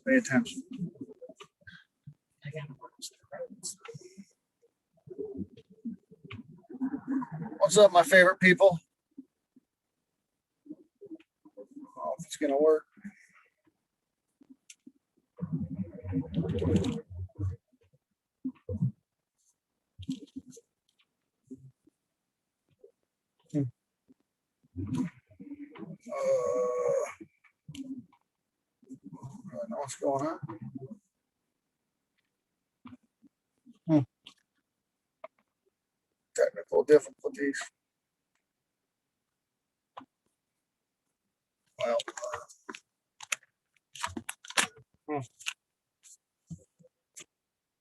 Pay attention. What's up, my favorite people? Oh, if it's gonna work. I don't know what's going on. Technical difficulties. Well,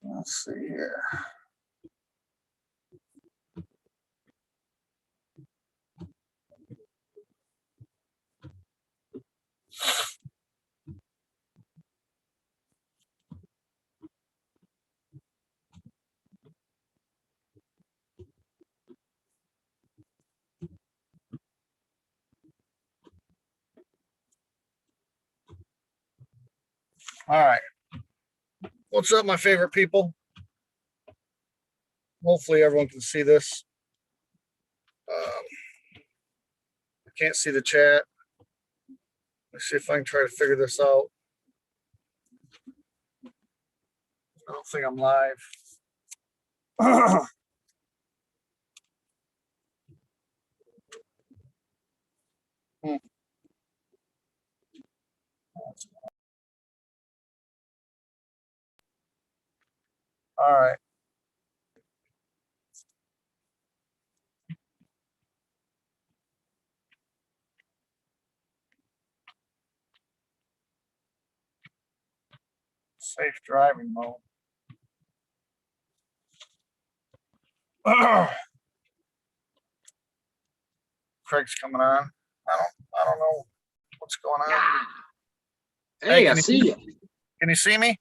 let's see here. All right. What's up, my favorite people? Hopefully everyone can see this. I can't see the chat. Let's see if I can try to figure this out. I don't think I'm live. All right. Safe driving mode. Craig's coming on. I don't know what's going on. Hey, I see you. Can you see me?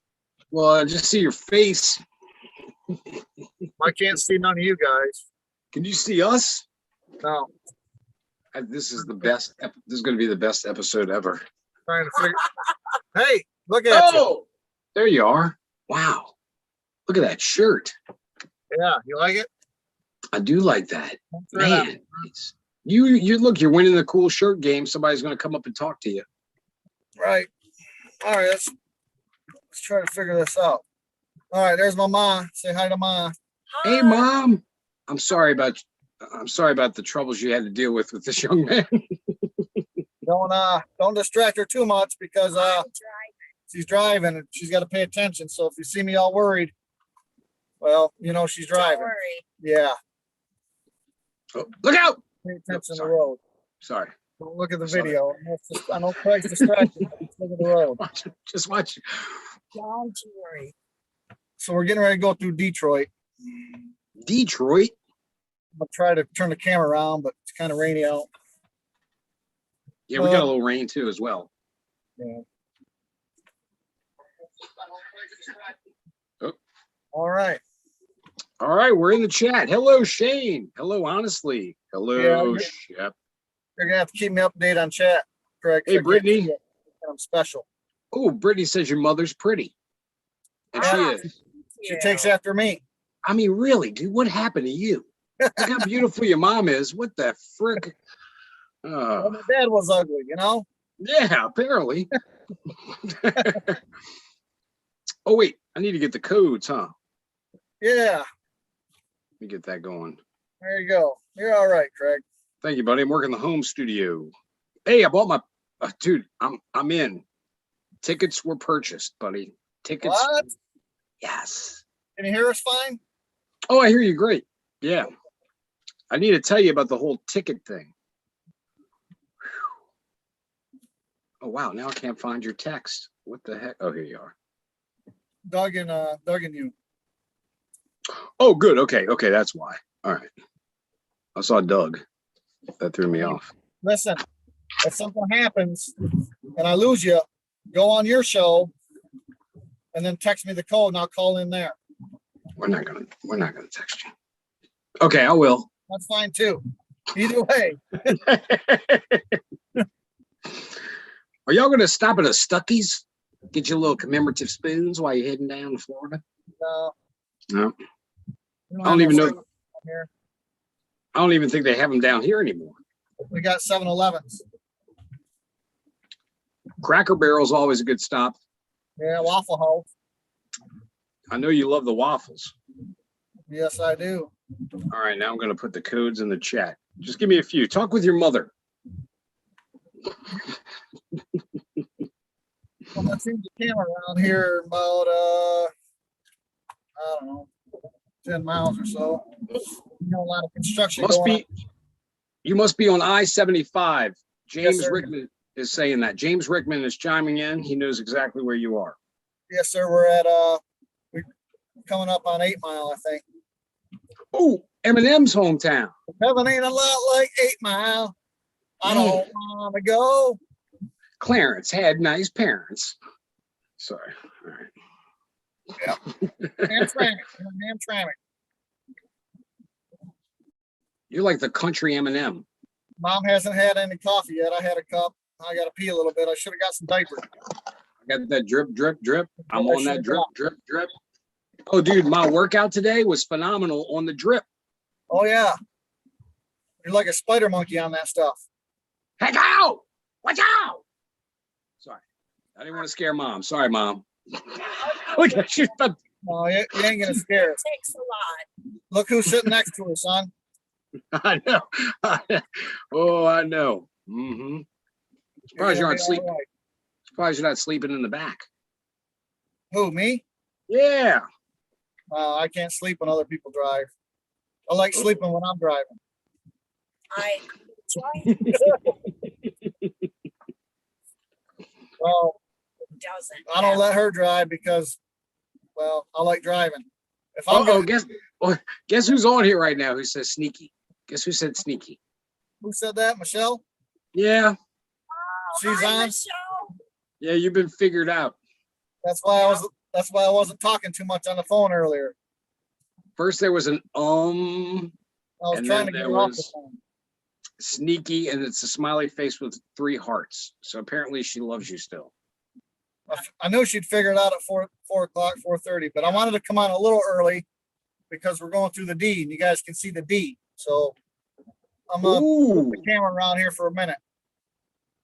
Well, I just see your face. I can't see none of you guys. Can you see us? No. This is the best. This is going to be the best episode ever. Trying to figure. Hey, look at you. There you are. Wow. Look at that shirt. Yeah, you like it? I do like that. Man, you look, you're winning the cool shirt game. Somebody's going to come up and talk to you. Right. All right, let's try to figure this out. All right, there's my mom. Say hi to mom. Hey, Mom. I'm sorry about the troubles you had to deal with this young man. Don't distract her too much because she's driving and she's got to pay attention. So if you see me all worried, well, you know she's driving. Don't worry. Yeah. Oh, look out! Pay attention to the road. Sorry. Don't look at the video. I know Craig's distracted. Just look at the road. Just watch. Don't worry. So we're getting ready to go through Detroit. Detroit? I'll try to turn the camera around, but it's kind of rainy out. Yeah, we got a little rain too as well. Yeah. Oh. All right. All right, we're in the chat. Hello, Shane. Hello, honestly. Hello, Shep. You're gonna have to keep me updated on chat, Craig. Hey, Brittany. I'm special. Oh, Brittany says your mother's pretty. And she is. She takes after me. I mean, really, dude, what happened to you? Look how beautiful your mom is. What the frick? Well, my dad was ugly, you know? Yeah, apparently. Oh, wait, I need to get the codes, huh? Yeah. Let me get that going. There you go. You're all right, Craig. Thank you, buddy. I'm working the home studio. Hey, I bought my dude. I'm in. Tickets were purchased, buddy. Tickets. What? Yes. Can you hear us fine? Oh, I hear you. Great. Yeah. I need to tell you about the whole ticket thing. Oh wow! Now I can't find your text. What the heck? Oh, here you are. Doug and you. Oh, good. Okay. That's why. All right. I saw Doug. That threw me off. Listen, if something happens and I lose you, go on your show and then text me the code and I'll call in there. We're not gonna text you. Okay, I will. That's fine too. Either way. Are y'all gonna stop at a Stuckey's? Get you a little commemorative spoons while you're heading down to Florida. No, No, we I don't have even no know. service down here. I don't even think they have them down here anymore. We got 7-Elevens. Cracker Barrel's always a good stop. Yeah, Waffle House. I know you love the waffles. Yes, I do. All right, now I'm going to put the codes in the chat. Just give me a few. Talk with your mother. Well, I seen the camera around here about I don't know, 10 miles or so. You know, a lot of construction Must going on. be. You must be on I-75. James sir. Rickman is saying that. James Rickman is chiming in. He knows exactly where you are. Yes, sir. We're at we're coming up on 8 Mile, I think. Oh, Eminem's hometown. Heaven ain't a lot like 8 Mile. I Man. don't want to go. Clarence had nice parents. Sorry. All right. Hamtramck. You're like the country Eminem. Mom hasn't had any coffee yet. I had a cup. I got to pee a little bit. I should have got some diapers. I got that drip, drip, drip. I'm I on that should've drip, got- drip, drip. Oh, dude, my workout today was phenomenal on the drip. Oh, yeah. You're like a spider monkey on that stuff. Heck out! Watch out! Sorry. I didn't want to scare mom. Sorry, mom. Look at you. No, you ain't going to scare her. Takes a lot. Look who's sitting next to her, son. I know. Oh, I know. Mm-hmm. Surprised you You're aren't gonna be sleeping. all right. Surprised you're not sleeping in the back. Who, me? Yeah. I can't sleep when other people drive. I like sleeping when I'm driving. I enjoy Well, doesn't. I don't let her drive because, well, I like driving. If I'm Uh-oh, gonna, guess who's on here right now who says sneaky? Guess who said sneaky? who said that? Michelle? Yeah. She's Hi, on. Michelle. Yeah, you've been figured out. That's why I wasn't talking too much on the phone earlier. First there was an I was And trying to then get there her off the was- phone. sneaky, and it's a smiley face with 3 hearts. So apparently she loves you still. I knew she'd figure it out at 4 o'clock, 4:30, but I wanted to come on a little early because we're going through the D and you guys can see the D. So I'm gonna Ooh. put the camera around here for a minute.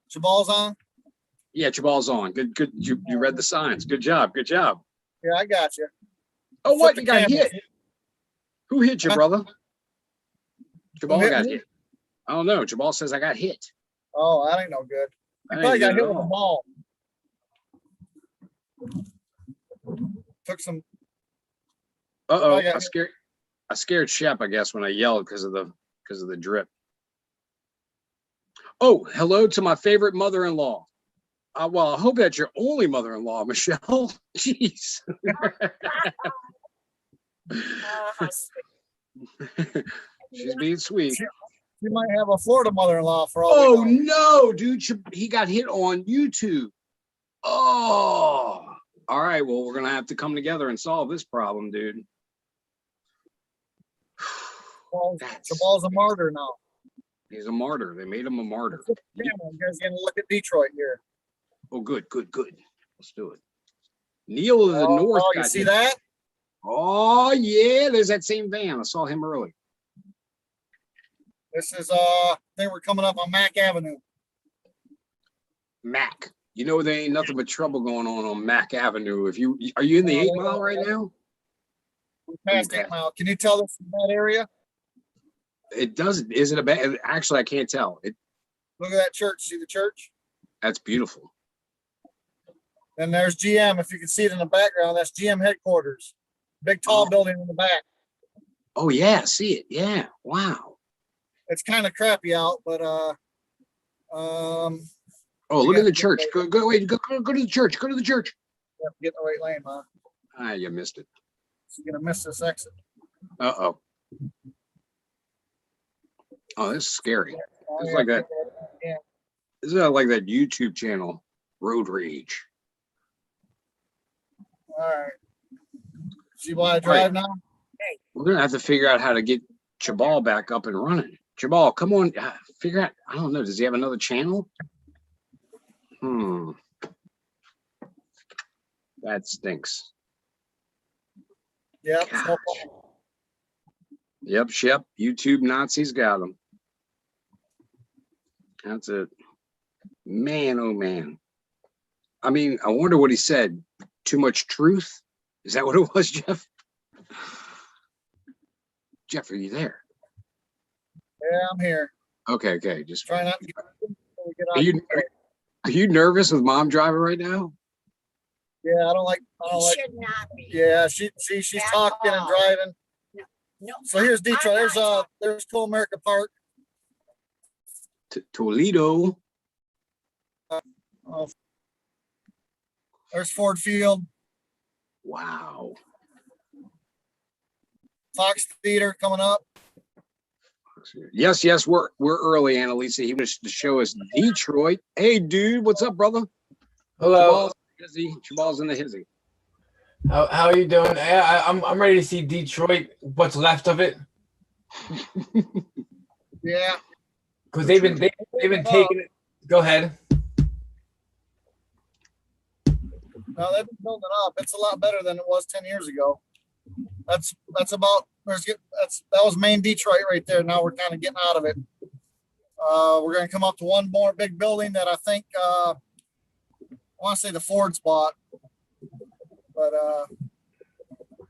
Jabal's on? Yeah, Jabal's on. Good. You read the signs. Good job. Good job. Yeah, I got you. Oh, what? the You got camera. hit. Who hit you, Huh? brother? Jabal hit got me? hit. I don't know. Jabal says I got hit. Oh, that ain't no good. I You probably didn't got get hit it with a all. ball. Took some. Uh-oh. I got I scared Shep, I guess, when I yelled because of the drip. Oh, hello to my favorite mother-in-law. Well, I hope that's your only mother-in-law, Michelle. Jeez. How sweet. She's being sweet. You might have a Florida mother-in-law for all Oh we know. no, dude! He got hit on YouTube. Oh, all right. Well, we're gonna have to come together and solve this problem, dude. That's- Jabal's a martyr now. He's a martyr. They made him a martyr. Flip the camera. You guys gonna look at Detroit here. Oh, good. Let's do it. Neil of the Oh, North. you got see hit. that? Oh yeah, there's that same van. I saw him early. This is I think we're coming up on Mack Avenue. Mac. You know there ain't nothing but trouble going on Mac Avenue. Are you in the 8 Mile right now? We passed Okay. 8 Mile. Can you tell us from that area? It doesn't. Is it a bad? Actually, I can't tell. Look at that church. See the church? That's beautiful. And there's GM. If you can see it in the background, that's GM headquarters. Big tall Oh. building in the back. Oh yeah, see it. Yeah. Wow. It's kind of crappy out, but Oh, look at the church. Go to the church. Go to the church. you have to get in the right lane, huh? Ah, you missed it. So you're gonna miss this exit. Uh-oh. Oh, this is scary. Oh, It's yeah, like that. Yeah. This is like that YouTube channel, Road Rage. All right. See why I drive now? We're gonna have to figure out how to get Jabal back up and running. Jabal, come on, figure out. I don't know. Does he have another channel? That stinks. Yeah. Gosh. Yep, Shep. YouTube Nazis got them. That's it. Man, oh man. I mean, I wonder what he said. Too much truth? Is that what it was, Jeff? Jeff, are you there? Yeah, I'm here. Okay. Just Try not to get, before we get are off you the road. are you nervous with mom driving right now? Yeah, I don't like. You should not be. Yeah, she's At talking and all. driving. No. So here's I'm Detroit. not talking. There's Cool America Park. Toledo. Oh, there's Ford Field, Wow. Fox Theater coming up. Yes, we're early, Annalisa. He was to show us Detroit. Hey, dude, what's up, brother? Hello. Jabal's in the hizzy. How are you doing? I'm ready to see Detroit. What's left of it? Yeah. Because they've been taking it. Go ahead. No, they've been building up. It's a lot better than it was 10 years ago. That's about. That was main Detroit right there. Now we're kind of getting out of it. We're going to come up to one more big building that I think I want to say the Ford's bought, but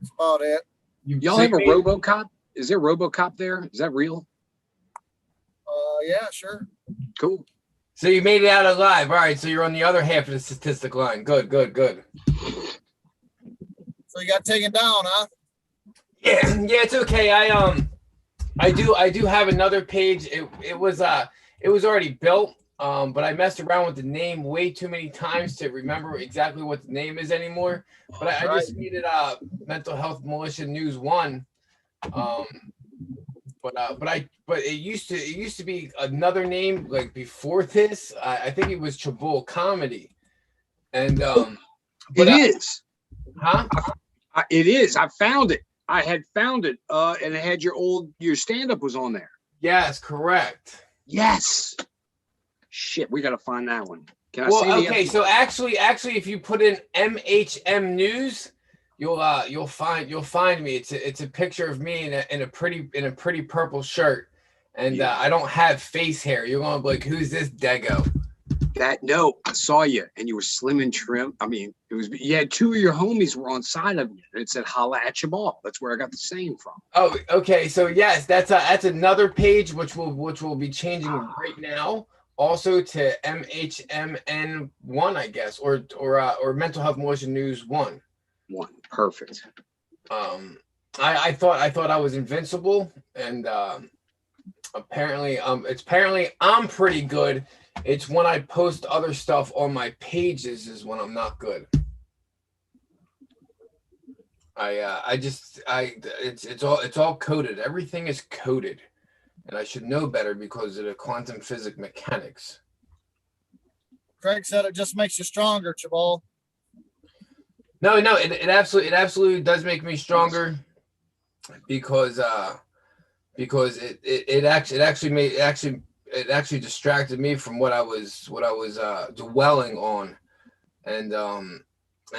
that's about it. Y'all have a RoboCop? Is there RoboCop there? Is that real? Yeah, sure. Cool. So you made it out alive. All right. So you're on the other half of the statistic line. Good. So you got taken down, huh? Yeah, it's okay. I do have another page. It was already built, but I messed around with the name way too many times to remember exactly what the name is anymore. But I just needed Mental Health Militia News 1. But it used to be another name like before this. I think it was Chabul Comedy, and It is. huh? It is. I found it. I had found it, and it had your stand-up was on there. Yes, correct. Yes. Shit, we gotta find that one. Can I Well, see okay. So actually, if you put in MHM News, you'll find me. It's a picture of me in a pretty purple shirt, and Yeah. I don't have face hair. You're gonna be like, who's this Dago? No, I saw you, and you were slim and trim. I mean, you had two of your homies were on side of you. It said "Holla at your ball." That's where I got the saying from. Oh, okay. So yes, that's another page which will be changing right now. Also to MHMN1, I guess, or Mental Health Militia News 1. One perfect. I thought I was invincible, and apparently I'm pretty good. It's when I post other stuff on my pages is when I'm not good. It's all coded. Everything is coded, and I should know better because of the quantum physics mechanics. Craig said it just makes you stronger, Chabal. No, it absolutely does make me stronger because it actually distracted me from what I was dwelling on, and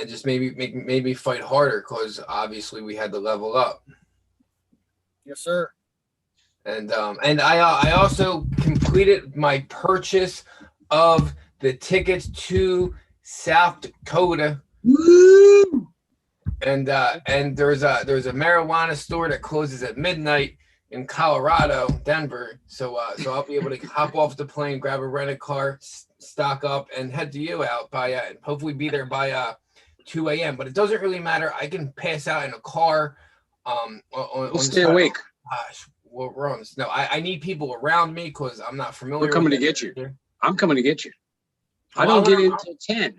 just made me fight harder because obviously we had to level up. Yes, sir. And I also completed my purchase of the tickets to South Dakota. Woo! And there's a marijuana store that closes at midnight in Colorado, Denver. So I'll be able to hop off the plane, grab a rented car, stock up, and head to you out by hopefully be there by 2 a.m. But it doesn't really matter. I can pass out in a car. We'll stay awake. Gosh, we're on this. No, I need people around me because I'm not familiar. We're coming with to get you. here. I'm coming to get you. I Well, don't get in until 10.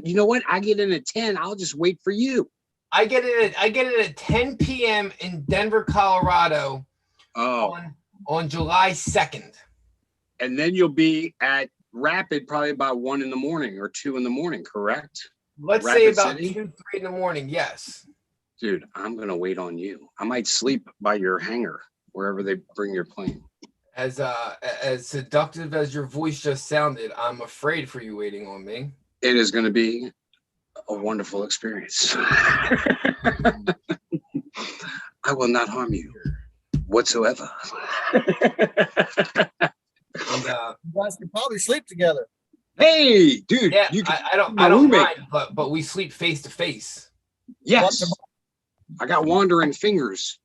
You know what? I get in at 10. I'll just wait for you. I get it at 10 p.m. in Denver, Colorado. Oh. On July 2nd. And then you'll be at Rapid probably about 1 in the morning or 2 in the morning, correct? Let's Rapid say about City? 2, 3 in the morning. Yes. Dude, I'm gonna wait on you. I might sleep by your hangar wherever they bring your plane. As seductive as your voice just sounded, I'm afraid for you waiting on me. It is gonna be a wonderful experience. I will not harm you whatsoever. And You guys could probably sleep together. Hey, dude, yeah, you can, I don't my roommate. mind, but we sleep face to face. Yes, I got wandering fingers.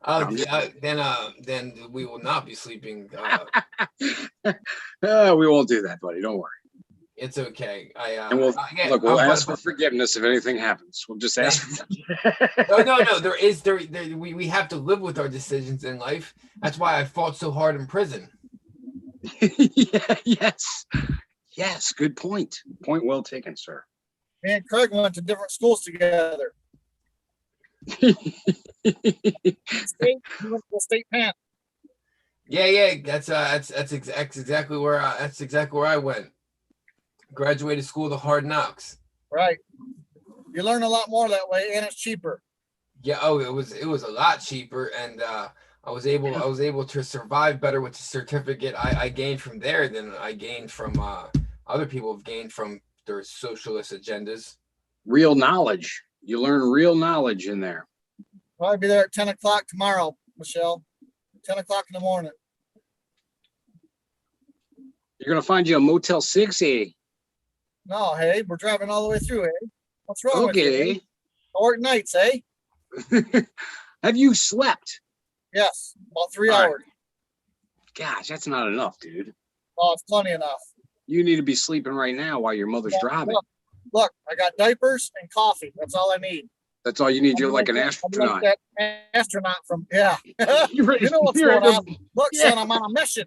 Oh, I'm just then we will not be sleeping. We won't do that, buddy. Don't worry. It's okay. And we'll again, look. We'll I'm- ask for forgiveness if anything happens. We'll just ask. No. We have to live with our decisions in life. That's why I fought so hard in prison. Yeah, yes. Good point. Point well taken, sir. Me and Craig went to different schools together. State, we went to the state pen. Yeah. That's exactly where I went. Graduated school of the hard knocks. Right. You learn a lot more that way, and it's cheaper. Yeah. Oh, it was a lot cheaper, and I was able to survive better with the certificate I gained from there than I gained from other people have gained from their socialist agendas. Real knowledge. You learn real knowledge in there. Probably be there at 10 o'clock tomorrow, Michelle. 10 o'clock in the morning. You're gonna find you a Motel 6, eh? No, hey, we're driving all the way through, eh? What's wrong with you? Okay. Eh? Short nights, eh? Have you slept? Yes, about 3 All right. hours. Gosh, that's not enough, dude. Oh, it's plenty enough. You need to be sleeping right now while your mother's driving. Look, I got diapers and coffee. That's all I need. That's all you need. You're I'm like an I'm astronaut. like that astronaut from, yeah. You're- You know what's you're going at on. Look, Yeah. son, I'm on a mission.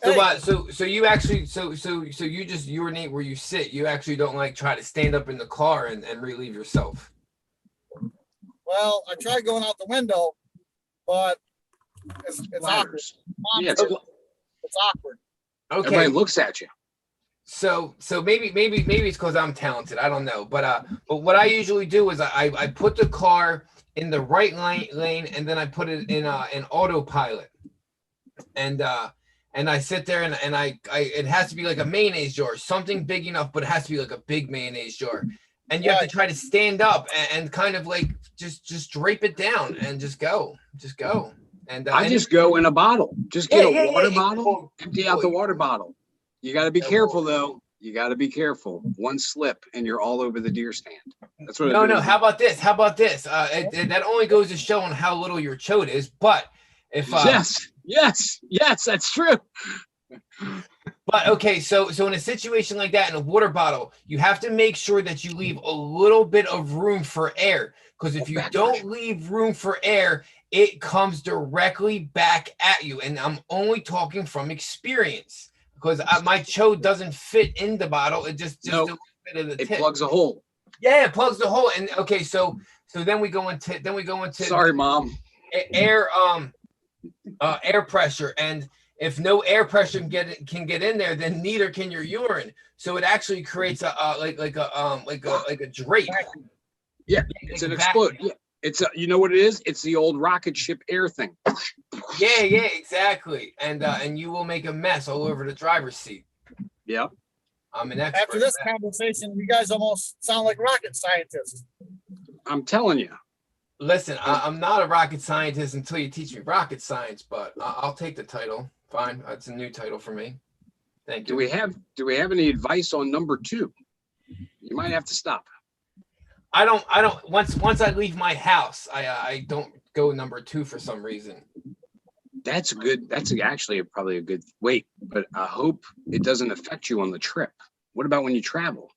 So, Hey. so you actually, so you just urinate where you sit. You actually don't like try to stand up in the car and relieve yourself. Well, I tried going out the window, but it's awkward. Ladders. Mom Yeah, said it's awkward. Okay. Everybody looks at you. So maybe it's because I'm talented. I don't know. But what I usually do is I put the car in the right lane and then I put it in autopilot. And I sit there and I it has to be like a mayonnaise jar, something big enough, but it has to be like a big mayonnaise jar. And you have to Right. try to stand up and kind of like just drape it down and just go. And I and just go in a bottle. Just get a water yeah. bottle, empty out the water bottle. You got to be Yeah, careful though. You got to be careful. One slip and you're all over the deer stand. That's what. No. How about this? That only goes to show on how little your chode is. But if Yes, that's true. but okay, so in a situation like that in a water bottle, you have to make sure that you leave a little bit of room for air. Because if you don't leave room for air, it comes directly back at you. And I'm only talking from experience because my chode doesn't fit in the bottle. It just Nope. a little bit of the It tip. plugs a hole. Yeah, it plugs the hole. And okay, so then we go into Sorry, mom. air air pressure, and if no air pressure can get in there, then neither can your urine. So it actually creates a like a drape. Yeah, it's an Exactly. explode. Yeah, it's you know what it is? It's the old rocket ship air thing. Yeah, exactly. And you will make a mess all over the driver's seat. Yep. I'm an expert. After this at that. conversation, you guys almost sound like rocket scientists. I'm telling you. Listen, I'm not a rocket scientist until you teach me rocket science, but I'll take the title. Fine, that's a new title for me. Thank you. Do we have any advice on number 2? You might have to stop. I don't. Once I leave my house, I don't go number 2 for some reason. That's good. That's actually probably a good wait, but I hope it doesn't affect you on the trip. What about when you travel?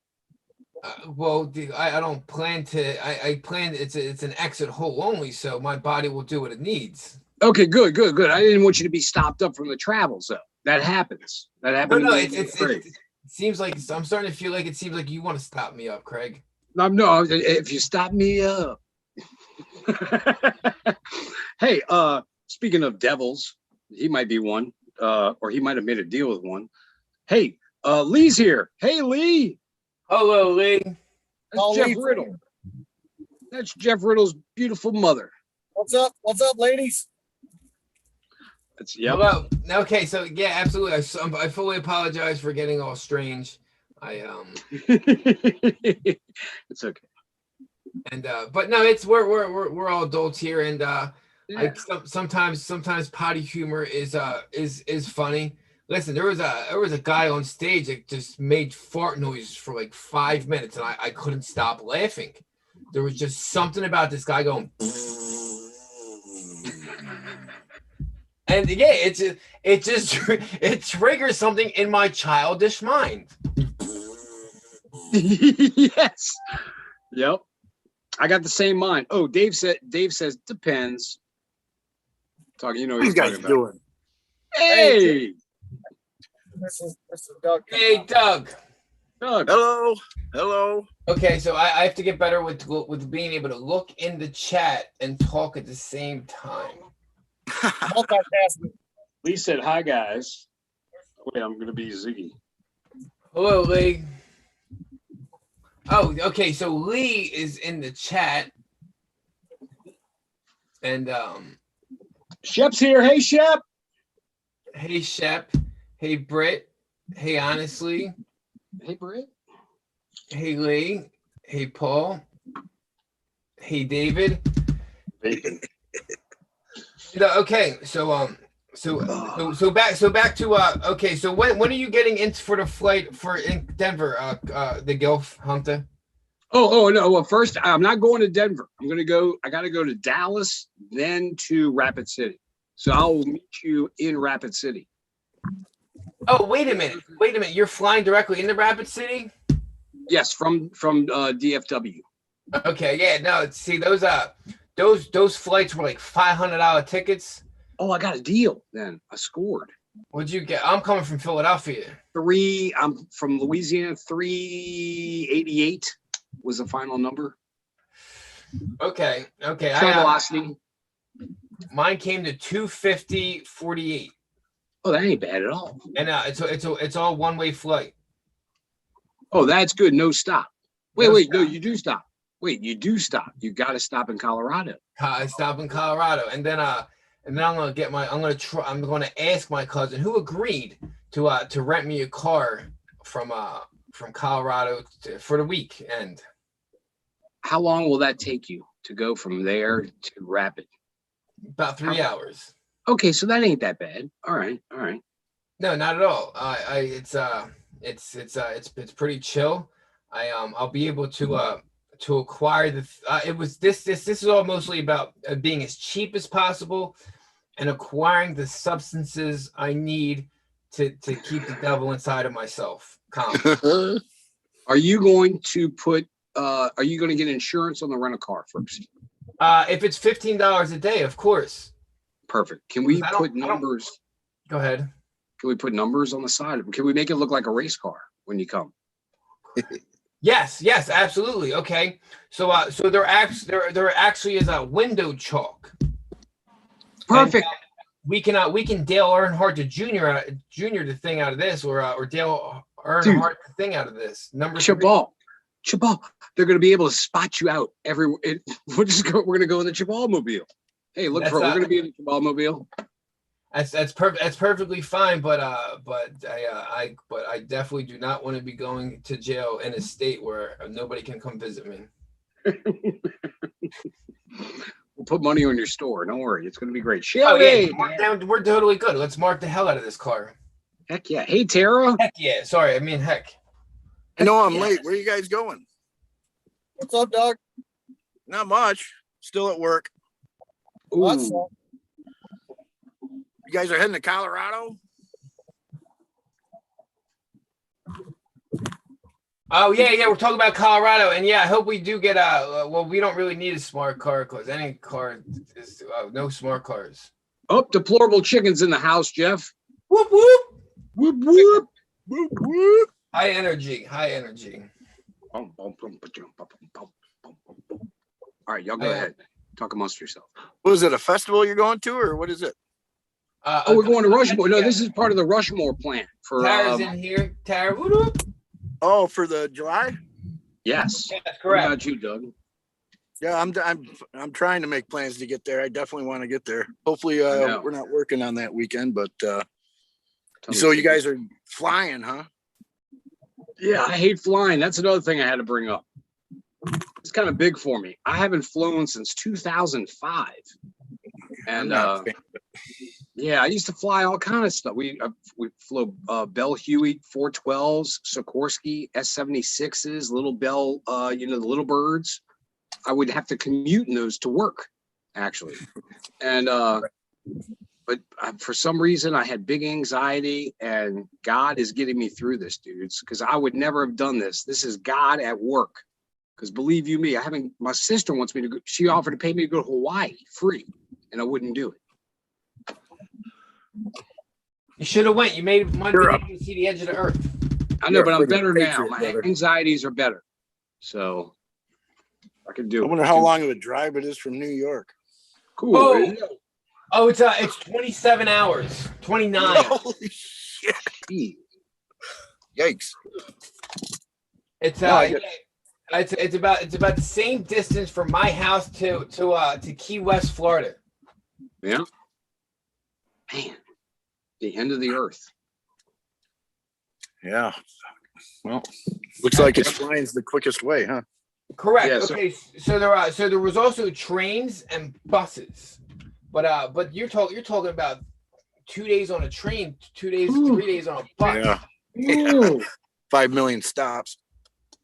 Well, I don't plan to. I plan it's an exit hole only, so my body will do what it needs. Okay, good. I didn't want you to be stopped up from the travels, though. That happens. That happened. No, to me. it seems like I'm starting to feel like it seems like you want to stop me up, Craig. No, if you stop me up. Hey, speaking of devils, he might be one, or he might have made a deal with one. Hey, Lee's here. Hey, Lee. Hello, Lee. That's Oh, Jeff Lee. Riddle. That's Jeff Riddle's beautiful mother. What's up? What's up, ladies? That's yep. Hello. Okay, so yeah, absolutely. I fully apologize for getting all strange. It's okay. And but no, it's we're all adults here, and Yeah. like sometimes potty humor is funny. Listen, there was a guy on stage that just made fart noises for like 5 minutes, and I couldn't stop laughing. There was just something about this guy going, and yeah, it just it triggers something in my childish mind. Yes. Yep. I got the same mind. Oh, Dave says depends. Talking, you know what What are you he's guys talking about. doing? Hey, This is Doug. Hey, Doug. Doug. Hello. Hello. Okay, so I have to get better with being able to look in the chat and talk at the same time. Multitasking. Lee said hi, guys. Wait, I'm gonna be Ziggy. Hello, Lee. Oh, okay. So Lee is in the chat, and Shep's here. Hey, Shep. hey Shep, hey Britt, hey honestly, Hey, Britt. hey Lee, hey Paul, hey David. Okay, so back to okay. So when are you getting into for the flight for in Denver? The Gulf Hunter. Oh no. Well, first I'm not going to Denver. I gotta go to Dallas, then to Rapid City. So I'll meet you in Rapid City. Oh, wait a minute. You're flying directly into Rapid City? Yes, from DFW. Okay, yeah, no, see those flights were like $500 tickets. Oh, I got a deal then. I scored. What'd you get? I'm coming from Philadelphia. I'm from Louisiana. 388 was the final number. Okay. Travelocity. Mine came to 250.48. Oh, that ain't bad at all. And it's all one-way flight. Oh, that's good. No stop. Wait, No no, stop. you do stop. Wait, you do stop. You got to stop in Colorado. I stop in Colorado, and then I'm gonna ask my cousin who agreed to rent me a car from Colorado for the weekend. How long will that take you to go from there to Rapid? About 3 hours. Okay, so that ain't that bad. All right. No, not at all. It's pretty chill. I'll be able to acquire this is all mostly about being as cheap as possible and acquiring the substances I need to keep the devil inside of myself calm. Are you going to get insurance on the rental car first? If it's $15 a day, of course. Perfect. Can we I don't- put numbers? Go ahead. Can we put numbers on the side? Can we make it look like a race car when you come? Yes, absolutely. Okay. So there actually is a window chalk. Perfect. And, we can Dale Earnhardt the thing out of this, or Dale Earnhardt the thing out of this. Number Chabal, they're going to be able to spot you out everywhere. We're going to go in the Chabal mobile. Hey, look we're going to be in the Chabal mobile. That's perfectly fine, but I definitely do not want to be going to jail in a state where nobody can come visit me. We'll put money on your store. Don't worry, it's going to be great. Oh yeah, Shelly! we're totally good. Let's mark the hell out of this car. Heck yeah. Hey, Tara. Heck yeah. Sorry, I mean heck. I know I'm late. Where are you guys going? What's up, Doug? Not much. Still at work. What's Ooh. up? You guys are heading to Colorado? Oh yeah, we're talking about Colorado, and yeah, I hope we do get well, we don't really need a smart car because any car is no smart cars. Oh, deplorable chickens in the house, Jeff. Whoop whoop. Whoop, whoop. Whoop, whoop. High energy. All right, y'all go ahead. Talk amongst yourself. What is it, a festival you're going to, or what is it? Oh, we're going to Rushmore. No, this is part of the Rushmore plan for. Tara's in here. Tara, whoop, whoop. Oh, for the July? Yes. Yeah, that's What correct. about you, Doug? Yeah, I'm trying to make plans to get there. I definitely want to get there. Hopefully, know. we're not working on that weekend, but Tell me so you something. guys are flying, huh? Yeah, I hate flying. That's another thing I had to bring up. It's kind of big for me. I haven't flown since 2005. I'm And not a fan. yeah, I used to fly all kind of stuff. We flew Bell Hewitt 412s, Sikorsky S-76s, Little Bell, the little birds. I would have to commute in those to work, actually. And but for some reason I had big anxiety, and God is getting me through this, dudes, because I would never have done this. This is God at work. Because believe you me, my sister wants me to go. She offered to pay me to go to Hawaii free, and I wouldn't do it. You should have went. You made money to see the edge of the earth. I know, You're but a I'm freaking better now. patriot, My brother. anxieties are better. So I can do I it. wonder how long of a drive it is from New York. Cool. Oh. Oh, it's 27 hours. 29. Holy shit. Gee. Yikes. It's No, I get- it's about the same distance from my house to Key West, Florida. Yeah. Man, the end of the earth. Yeah. Well, looks like it's flying's the quickest way, huh? Correct. Yeah, so- Okay, so there was also trains and buses, but you're talking about 2 days on a train, 2 days, Ooh. 3 days on a bus. Yeah. Ooh, 5 million stops.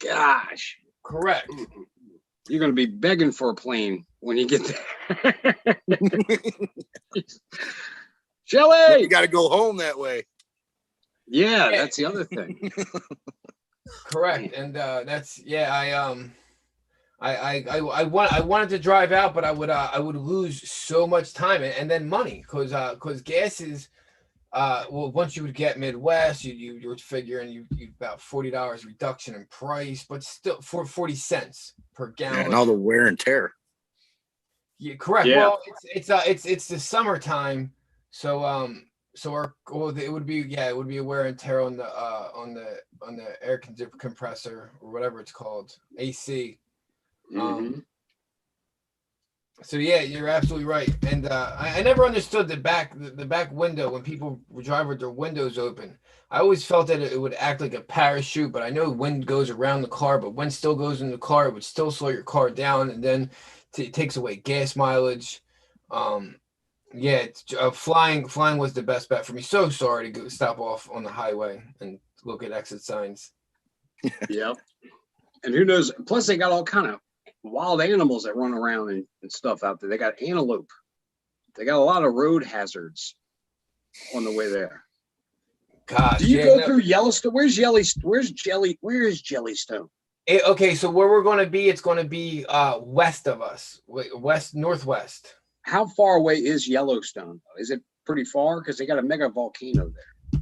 gosh. Correct. You're going to be begging for a plane when you get there. Shelly! You got to go home that way. Yeah, that's the other thing. Correct. And that's I wanted to drive out, but I would lose so much time and then money because gas is once you would get Midwest, you were figuring you about $40 reduction in price, but still for 40 cents per gallon. Yeah, and all the wear and tear. Yeah, correct. Yeah. Well, it's the summertime, so it would be a wear and tear on the air compressor or whatever it's called, AC. Mhm. So yeah, you're absolutely right. And I never understood the back window when people drive with their windows open. I always felt that it would act like a parachute, but I know wind goes around the car, but wind still goes in the car. It would still slow your car down, and then it takes away gas mileage. Flying was the best bet for me. So sorry to stop off on the highway and look at exit signs. Yep. And who knows? Plus, they got all kind of wild animals that run around and stuff out there. They got antelope. They got a lot of road hazards on the way there. Gosh, Do you go through Yellowstone? Where's Jellystone? Okay, so where we're going to be, it's going to be west of us, northwest. How far away is Yellowstone? Is it pretty far? Because they got a mega volcano there.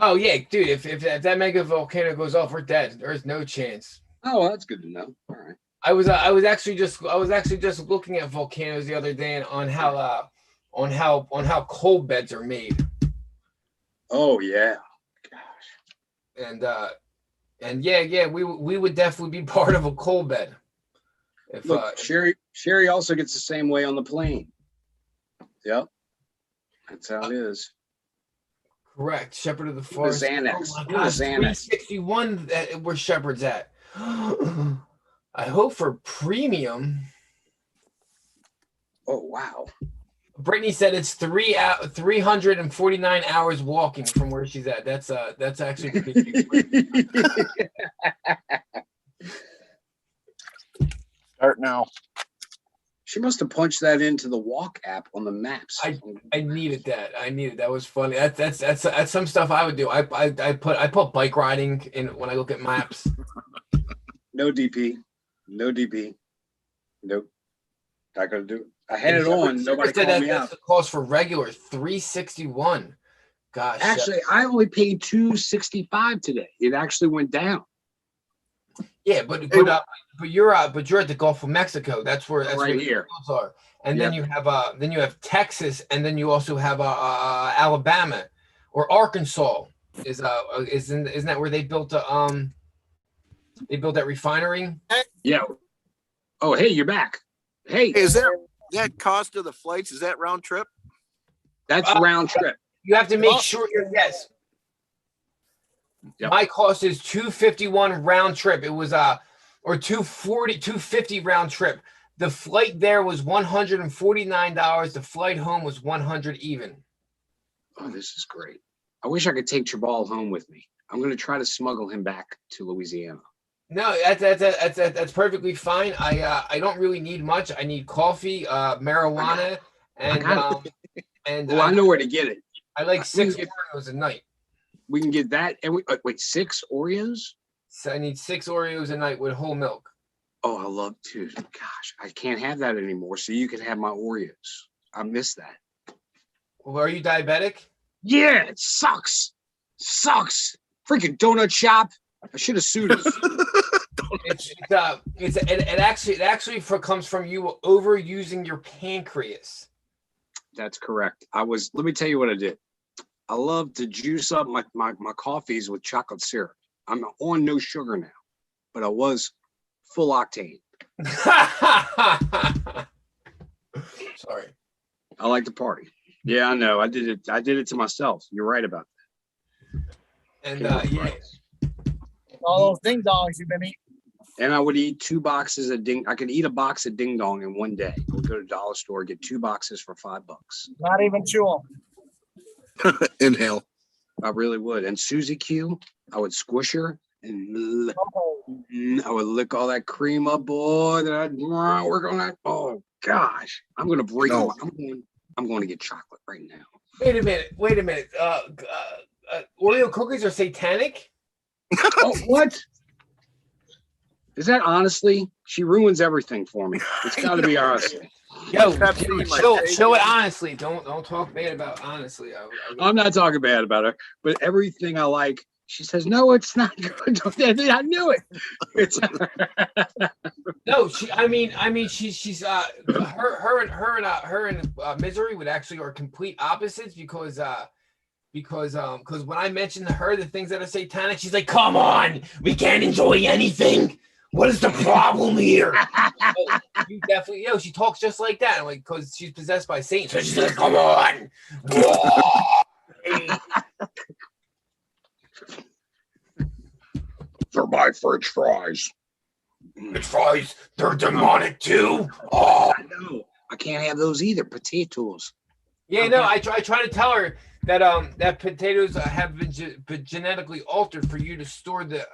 Oh yeah, dude! If that mega volcano goes off, we're dead. There's no chance. Oh, well, that's good to know. All right. I was actually just looking at volcanoes the other day and on how coal beds are made. Oh yeah. Gosh. And we would definitely be part of a coal bed. If Look, Sherry also gets the same way on the plane. Yep. That's how it is. correct, Shepherd of the Forest. Xanax. Oh my gosh, Xanax. 361 where Shepherd's at. I hope for premium. Oh wow. Brittany said it's 349 hours walking from where she's at. That's actually pretty cute. Start now. She must have punched that into the walk app on the maps. I needed that. That was funny. That's some stuff I would do. I put bike riding in when I look at maps. No DP. No DP. Nope. Not gonna do it. I had it on. Nobody said called me that's out. the cost for regular 361. Gosh. Actually, I only paid $265 today. It actually went down. Yeah, but you're at the Gulf of Mexico. That's where Right here. the are. And then you have Texas, and then you also have Alabama or Arkansas. Isn't that where they built that refinery? Yeah. Oh, hey, you're back. Hey, Hey, is that cost of the flights? Is that round trip? that's round trip. You have to make sure you're yes. Yep. My cost is $251 round trip. It was or $250 round trip. The flight there was $149. The flight home was $100 even. Oh, this is great. I wish I could take Tribal home with me. I'm going to try to smuggle him back to Louisiana. No, that's perfectly fine. I don't really need much. I need coffee, marijuana, and Oh, I know where to get it. I like We 6 can get- Oreos a night. We can get that. And wait, 6 Oreos? So I need 6 Oreos a night with whole milk. Oh, I love to. Gosh, I can't have that anymore. So you can have my Oreos. I miss that. Well, are you diabetic? Yeah, it sucks. Sucks. Freaking donut shop. I should have sued him. It actually comes from you overusing your pancreas. That's correct. Let me tell you what I did. I love to juice up my coffees with chocolate syrup. I'm on no sugar now, but I was full octane. Sorry. I like to party. Yeah, I know. I did it to myself. You're right about And that. yeah, All those ding dongs you've been eating. And I would eat 2 boxes of I could eat a box of ding dong in one day. I would go to dollar store, get 2 boxes for $5. Not even chew them. Inhale. I really would. And Susie Q, I would squish her and Oh, I would lick all that cream up, boy. That I'd work on that. Oh gosh, I'm gonna break. No. I'm going to get chocolate right now. wait a minute. Oreo cookies are satanic? Oh, what? Is that honestly? She ruins everything for me. It's got to be honestly. Yo, Pepsi, my show favorite. it honestly. Don't talk bad about honestly. I'm not talking bad about her, but everything I like, she says, no, it's not good. I knew it. It's No, she's her and Misery would actually are complete opposites because when I mentioned to her the things that are satanic, she's like, come on, we can't enjoy anything. What is the problem here? You definitely, she talks just like that, like because she's possessed by Satan. So she's like, come on. they're my French fries. French fries, they're demonic too. Oh, I know. I can't have those either. Potatoes. yeah, no, I try to tell her that that potatoes have been genetically altered for you to store the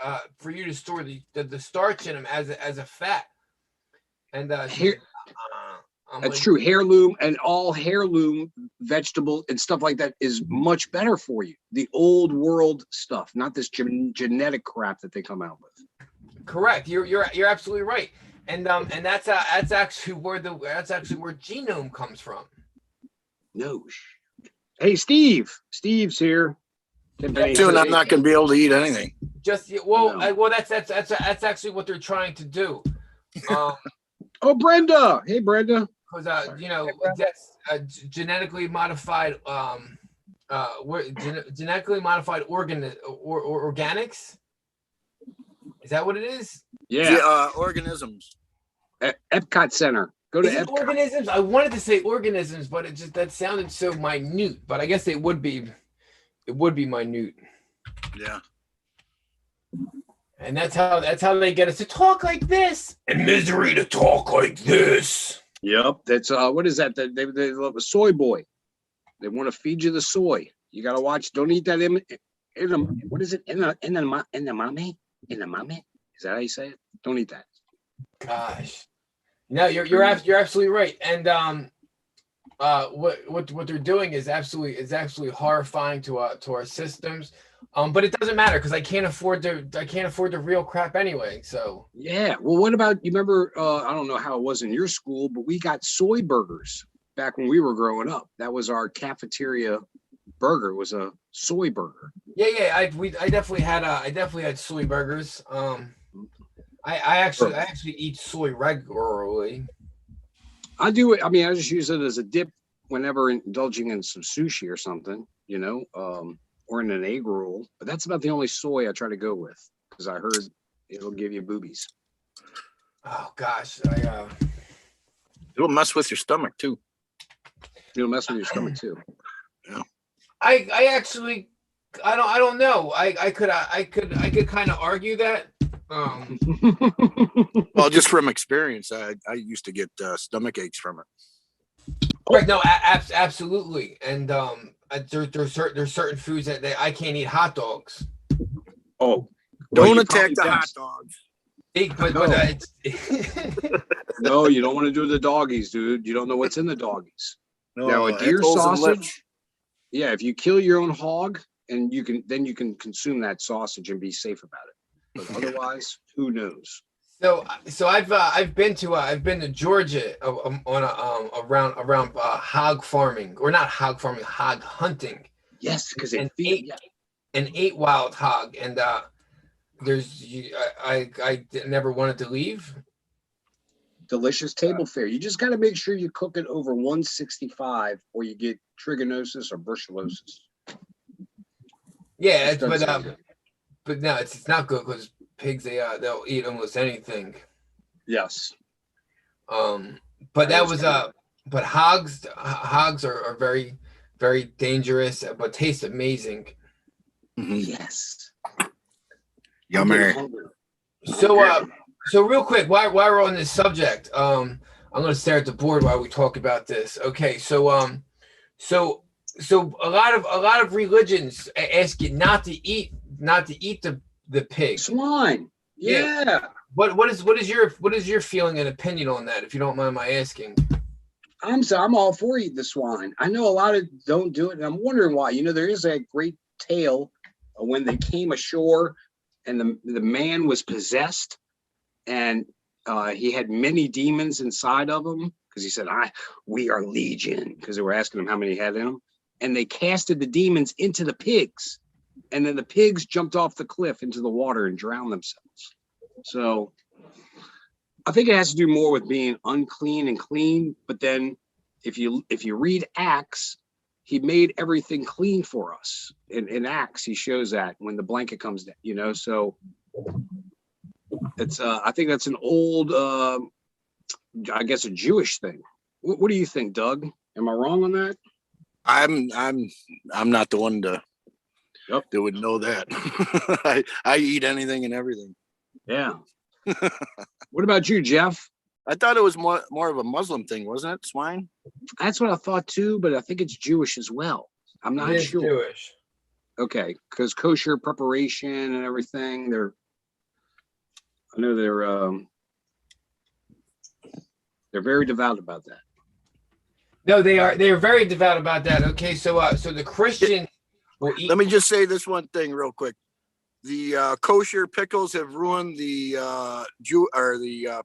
starch in them as a fat. And Here, I'm that's like, true. Heirloom and all heirloom vegetable and stuff like that is much better for you. The old world stuff, not this genetic crap that they come out with. Correct. You're absolutely right. And that's actually where genome comes from. No. Hey, Steve. Steve's here. Soon I'm not going to be able to eat anything. That's actually what they're trying to do. Oh, Brenda. Hey, Brenda. Because that's genetically modified genetically modified organics. Is that what it is? Yeah. Organisms. Epcot Center. Go to Is it Epcot. organisms? I wanted to say organisms, but that sounded so minute. But I guess it would be minute. Yeah. And that's how they get us to talk like this. And Misery to talk like this. Yep. That's what is that? They love a soy boy. They want to feed you the soy. You gotta watch. Don't eat that what is it? In the mommy? Is that how you say it? Don't eat that. Gosh. No, you're absolutely right. And what they're doing is absolutely horrifying to our systems. But it doesn't matter because I can't afford the real crap anyway. So Yeah. Well, what about you remember I don't know how it was in your school, but we got soy burgers back when we were growing up. That was our cafeteria burger, was a soy burger. yeah, I definitely had soy burgers. I actually eat soy regularly. I do it. I mean, I just use it as a dip whenever indulging in some sushi or something, or in an egg roll. But that's about the only soy I try to go with because I heard it'll give you boobies. Oh gosh, It'll mess with your stomach too. It'll mess with your stomach too. I actually I don't know. I could kind of argue that. Well, just from experience, I used to get stomach aches from it. Right, no, absolutely. And there's certain foods that I can't eat hot dogs. Oh, Don't you attack probably the hot best. dogs. No, you don't want to do the doggies, dude. You don't know what's in the doggies. No, Now, a deer assholes and lips. sausage. Yeah, if you kill your own hog, and you can consume that sausage and be safe about it. But otherwise, who knows? So I've been to Georgia around hog farming, or not hog farming, hog hunting, Yes, because they and feed. ate wild hog, and I never wanted to leave. Delicious table fare. You just got to make sure you cook it over 165, or you get trichinosis or brucellosis. Yeah, It doesn't sound good. but no, it's not good because pigs they'll eat almost anything. Yes. But that was but hogs are very, very dangerous, but taste amazing. Yes. Yummy. So real quick, while we're on this subject, I'm gonna stare at the board while we talk about this. Okay, so a lot of religions ask you not to eat the pig. Swine. Yeah. What is your feeling and opinion on that, if you don't mind my asking? I'm all for eating the swine. I know a lot of don't do it, and I'm wondering why. You know, there is a great tale of when they came ashore and the man was possessed, and he had many demons inside of him, because he said, we are legion, because they were asking him how many he had in him. And they casted the demons into the pigs. And then the pigs jumped off the cliff into the water and drowned themselves. So I think it has to do more with being unclean and clean. But then if you read Acts, he made everything clean for us. In Acts, he shows that when the blanket comes down, you know, so it's I think that's an old I guess a Jewish thing. What do you think, Doug? Am I wrong on that? I'm not the one that would know that. I eat anything and everything. Yeah. What about you, Jeff? I thought it was more of a Muslim thing, wasn't it? Swine? That's what I thought too, but I think it's Jewish as well. I'm not It is sure. Jewish. Okay, because kosher preparation and everything, I know they're very devout about that. No, they are very devout about that. Okay, so the Christian will eat. Let me just say this one thing real quick. The kosher pickles have ruined the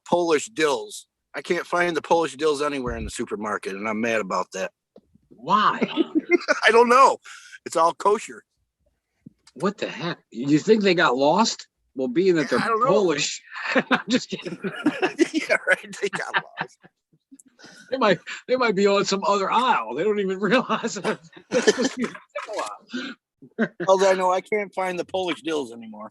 Polish dills. I can't find the Polish dills anywhere in the supermarket, and I'm mad about that. Why? I don't know. It's all kosher. What the heck? You think they got lost? Well, being that they're I don't know. Polish, I'm just kidding. Yeah, right. They got lost. They might be on some other aisle. They don't even realize it. It's supposed to be a pickle aisle. Although I know I can't find the Polish dills anymore.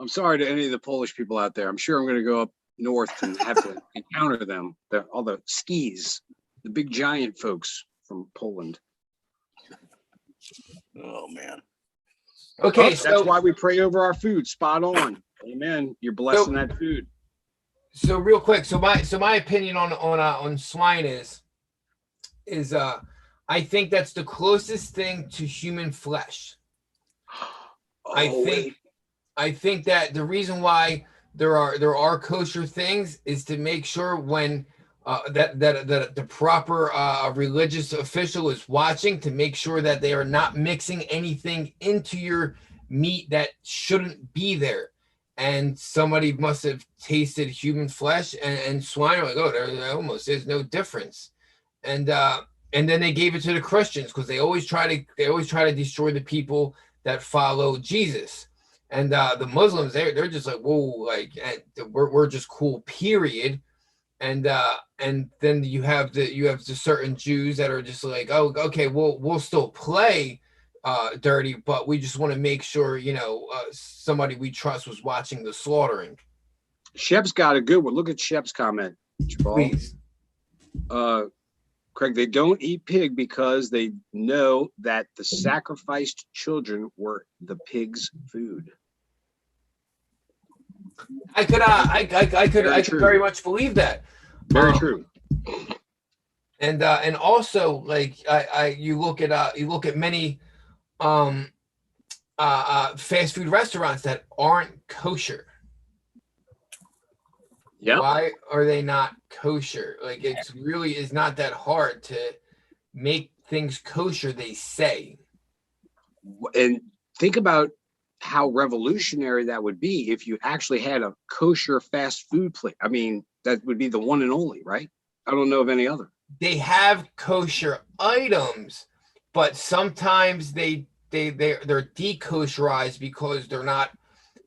I'm sorry to any of the Polish people out there. I'm sure I'm going to go up north and have to encounter them. All the skis, the big giant folks from Poland. Oh man. Okay, That's why we pray over our food. Spot on. Amen. You're blessing that food. So real quick, so my opinion on swine is I think that's the closest thing to human flesh. I think that the reason why there are kosher things is to make sure when that the proper religious official is watching, to make sure that they are not mixing anything into your meat that shouldn't be there. And somebody must have tasted human flesh and swine are like, oh, there's no difference. And then they gave it to the Christians because they always try to destroy the people that follow Jesus. And the Muslims, they're just like, whoa, like we're just cool, period. And then you have the certain Jews that are just like, oh, okay, we'll still play dirty, but we just want to make sure, somebody we trust was watching the slaughtering. Shep's got a good one. Look at Shep's comment, Jabal. Please. Craig, they don't eat pig because they know that the sacrificed children were the pig's food. I could Very true. very much believe that. Very true. And also like you look at many fast food restaurants that aren't kosher. Yeah. Why are they not kosher? Like it's really is not that hard to make things kosher, they say. And think about how revolutionary that would be if you actually had a kosher fast food place. I mean, that would be the one and only, right? I don't know of any other. They have kosher items, but sometimes they're dekosherized because they're not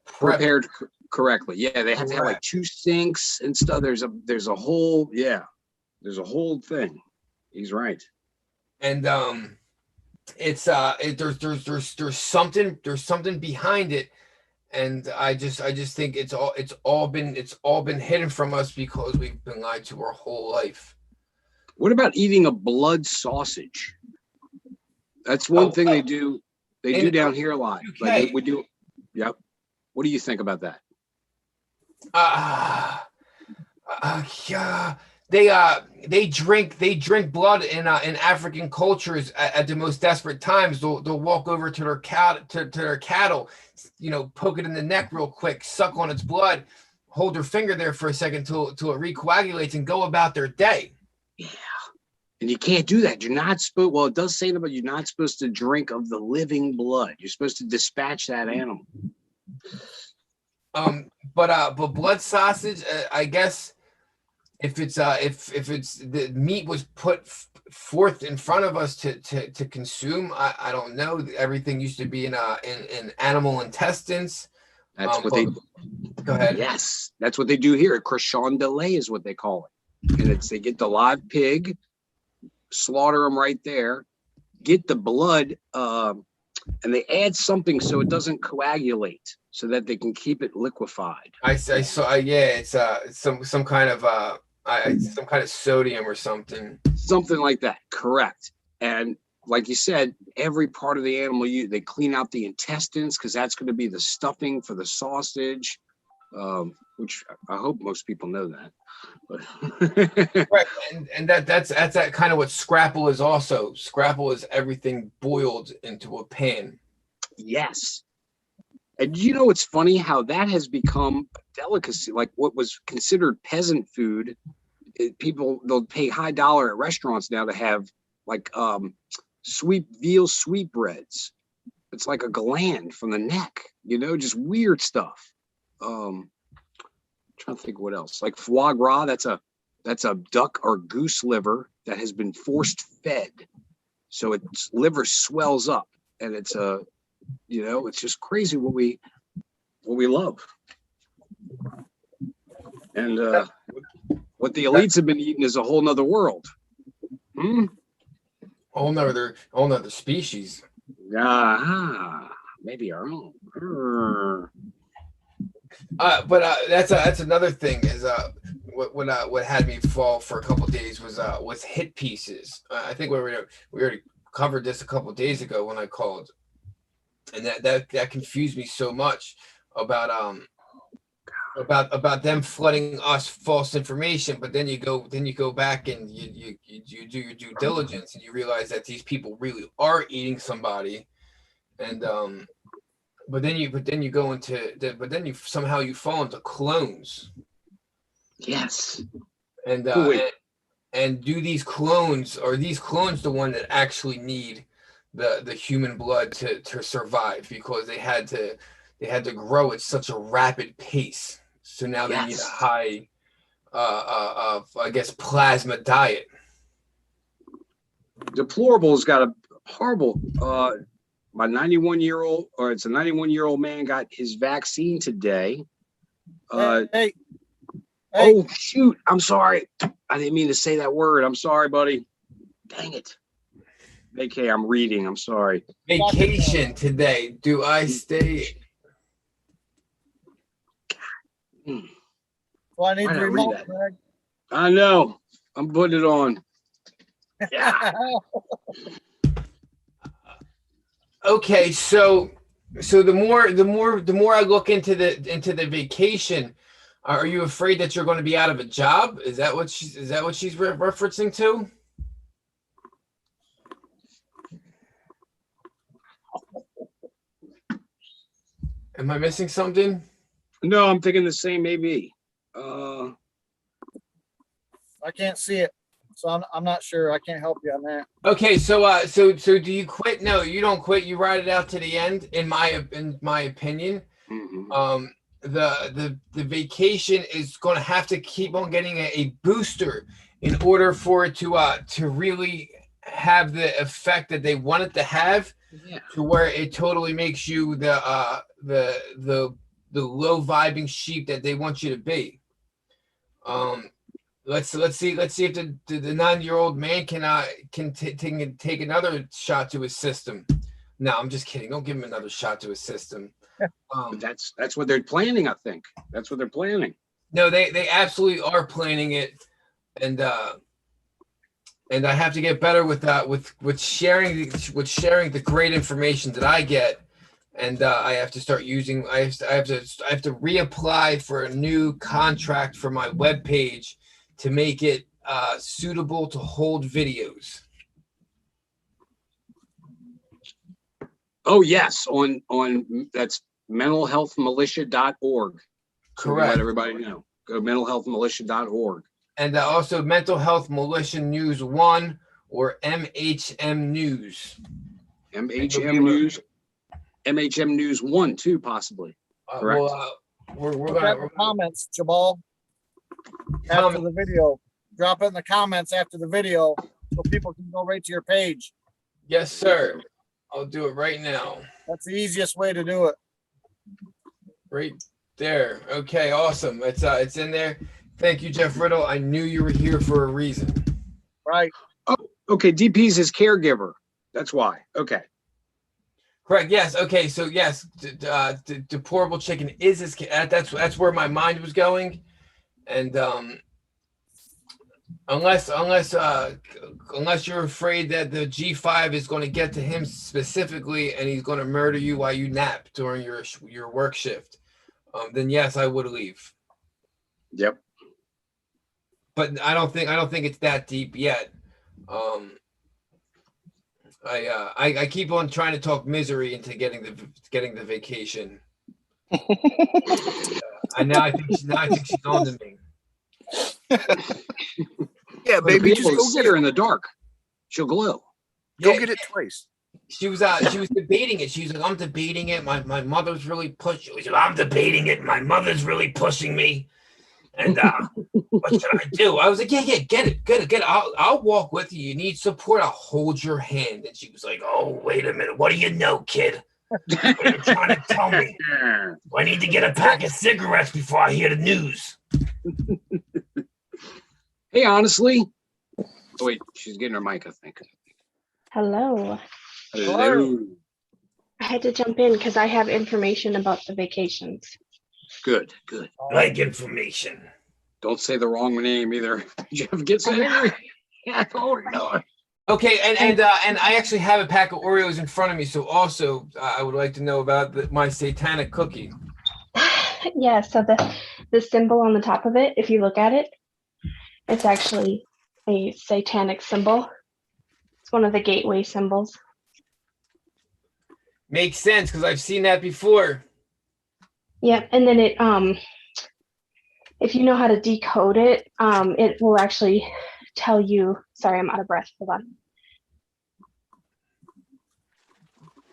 Prepared correctly. Yeah, they have to have like 2 sinks and stuff. There's a whole thing. He's right. And it's there's something behind it, and I just think it's all been hidden from us because we've been lied to our whole life. What about eating a blood sausage? That's one thing they do. They do down here a lot. Like we do. Yep. What do you think about that? Yeah. They drink blood in African cultures at the most desperate times. They'll walk over to their cattle, poke it in the neck real quick, suck on its blood, hold their finger there for a second till it recoagulates and go about their day. Yeah. And you can't do that. You're not supposed. Well, it does say that, but you're not supposed to drink of the living blood. You're supposed to dispatch that animal. But blood sausage, I guess. If it's the meat was put forth in front of us to consume, I don't know. Everything used to be in animal intestines. That's what they. Go ahead. Yes, that's what they do here. Crachon de lait is what they call it, and they get the live pig, slaughter them right there, get the blood, and they add something so it doesn't coagulate, so that they can keep it liquefied. I saw. Yeah, it's some kind of sodium or something. Something like that, correct. And like you said, every part of the animal, they clean out the intestines because that's going to be the stuffing for the sausage, which I hope most people know that. Right, and that's that kind of what scrapple is also. Scrapple is everything boiled into a pan. Yes. And it's funny how that has become a delicacy, like what was considered peasant food. They'll pay high dollar at restaurants now to have like veal sweetbreads. It's like a gland from the neck, just weird stuff. Trying to think what else. Like foie gras, that's a duck or goose liver that has been forced fed, so its liver swells up, and it's it's just crazy what we love. And what the elites have been eating is a whole nother world. Whole nother species. Maybe our own. But that's another thing is what had me fall for a couple of days was hit pieces. I think we already covered this a couple of days ago when I called, and that confused me so much about them flooding us false information. But then you go back and you do your due diligence and you realize that these people really are eating somebody, and but then you go into you somehow fall into clones. Yes. And and do these clones the one that actually need the human blood to survive, because they had to grow at such a rapid pace. So now they need a high I guess plasma diet. Deplorable's got a horrible my 91-year-old man got his vaccine today. Hey. Oh shoot, I'm sorry. I didn't mean to say that word. I'm sorry, buddy. Dang it. Okay, I'm reading. I'm sorry. Vacation today. Do I stay? Well, I need the remote, Greg. I know. I'm putting it on. Yeah. Okay, so the more I look into the vacation, are you afraid that you're going to be out of a job? Is that what she's referencing to? Am I missing something? No, I'm thinking the same. Maybe. I can't see it, so I'm not sure. I can't help you on that. Okay, so do you quit? No, you don't quit. You ride it out to the end. In my opinion, Mhm. the vacation is going to have to keep on getting a booster in order for it to really have the effect that they want it to have, Yeah. to where it totally makes you the low vibing sheep that they want you to be. Let's see if the 9-year-old man can take another shot to his system. No, I'm just kidding. Don't give him another shot to his system. But that's what they're planning. I think that's what they're planning. No, they absolutely are planning it, and I have to get better with sharing the great information that I get, and I have to start using. I have to reapply for a new contract for my webpage to make it suitable to hold videos. Oh yes, on that's mentalhealthmilitia.org. So we Correct. let everybody know. Go to mentalhealthmilitia.org. And also Mental Health Militia News 1 or MHM News. MHM News. MHM News 1 too, possibly. Correct. We're Put that in the comments, Jabal. After the video, drop it in the comments after the video, so people can go right to your page. Yes, sir. I'll do it right now. That's the easiest way to do it. Right there. Okay, awesome. It's in there. Thank you, Jeff Riddle. I knew you were here for a reason. Right. Oh, okay. DP's his caregiver. That's why. Okay. Correct. Yes. Okay. So yes, deplorable chicken is his. That's where my mind was going, and unless you're afraid that the G5 is going to get to him specifically and he's going to murder you while you nap during your work shift, then yes, I would leave. Yep. But I don't think it's that deep yet. I keep on trying to talk Misery into getting the vacation. And now I think she's on to me. Yeah, But baby, be just able to go see get her it. in the dark. She'll glow. Go Yeah, get it twice. she was debating it. She's like, I'm debating it. My mother's really pushing. I'm debating it. My mother's really pushing me. And what should I do? I was like, yeah, get it. I'll walk with you. You need support, I'll hold your hand. And she was like, oh, wait a minute. What do you know, kid? What are you trying to tell me? I need to get a pack of cigarettes before I hear the news. Hey, honestly. Oh, wait, she's getting her mic, I think. Hello. Hello. I had to jump in because I have information about the vacations. Good. Like information. Don't say the wrong name either. Jeff gets angry. Yeah, oh no. Okay, and I actually have a pack of Oreos in front of me. So also, I would like to know about my satanic cookie. Yeah, so the symbol on the top of it, if you look at it, it's actually a satanic symbol. It's one of the gateway symbols. Makes sense because I've seen that before. Yeah, and then it if you know how to decode it, it will actually tell you. Sorry, I'm out of breath. Hold on.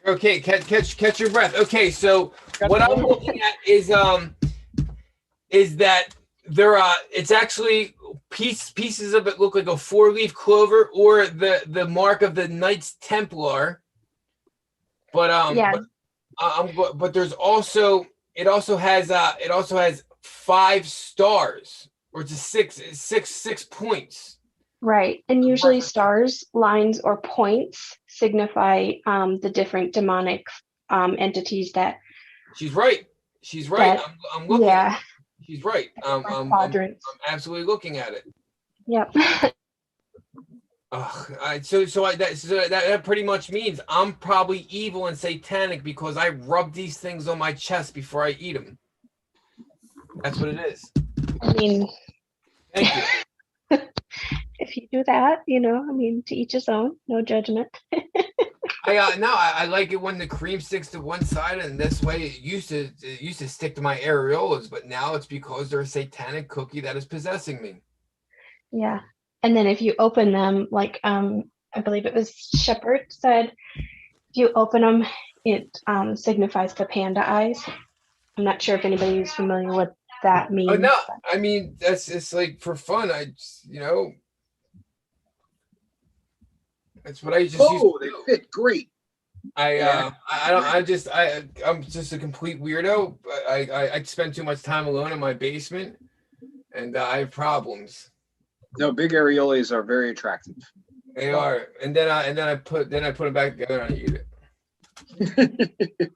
Okay, catch your breath. Okay, so what I'm looking at is that there it's actually pieces of it look like a 4-leaf clover or the mark of the Knights Templar. But Yeah. but there's also it also has 5 stars, or it's a six points. Right. And usually stars, lines, or points signify the different demonic entities that. She's right. I'm looking. Yeah. She's right. I'm quadrants. absolutely looking at it. Yep. That pretty much means I'm probably evil and satanic because I rub these things on my chest before I eat them. That's what it is. I mean, Thank you. if you do that, I mean, to each his own, no judgment. I like it when the cream sticks to one side, and this way it used to stick to my areolas, but now it's because they're a satanic cookie that is possessing me. Yeah. And then if you open them, like I believe it was Shepherd said, if you open them, it signifies the panda eyes. I'm not sure if anybody's familiar with that means. Oh no, I mean it's like for fun. That's what I just used to Oh, they do. fit great. I'm just a complete weirdo. I spend too much time alone in my basement, and I have problems. No, big areolas are very attractive. They are, and then I put them back together and I eat it.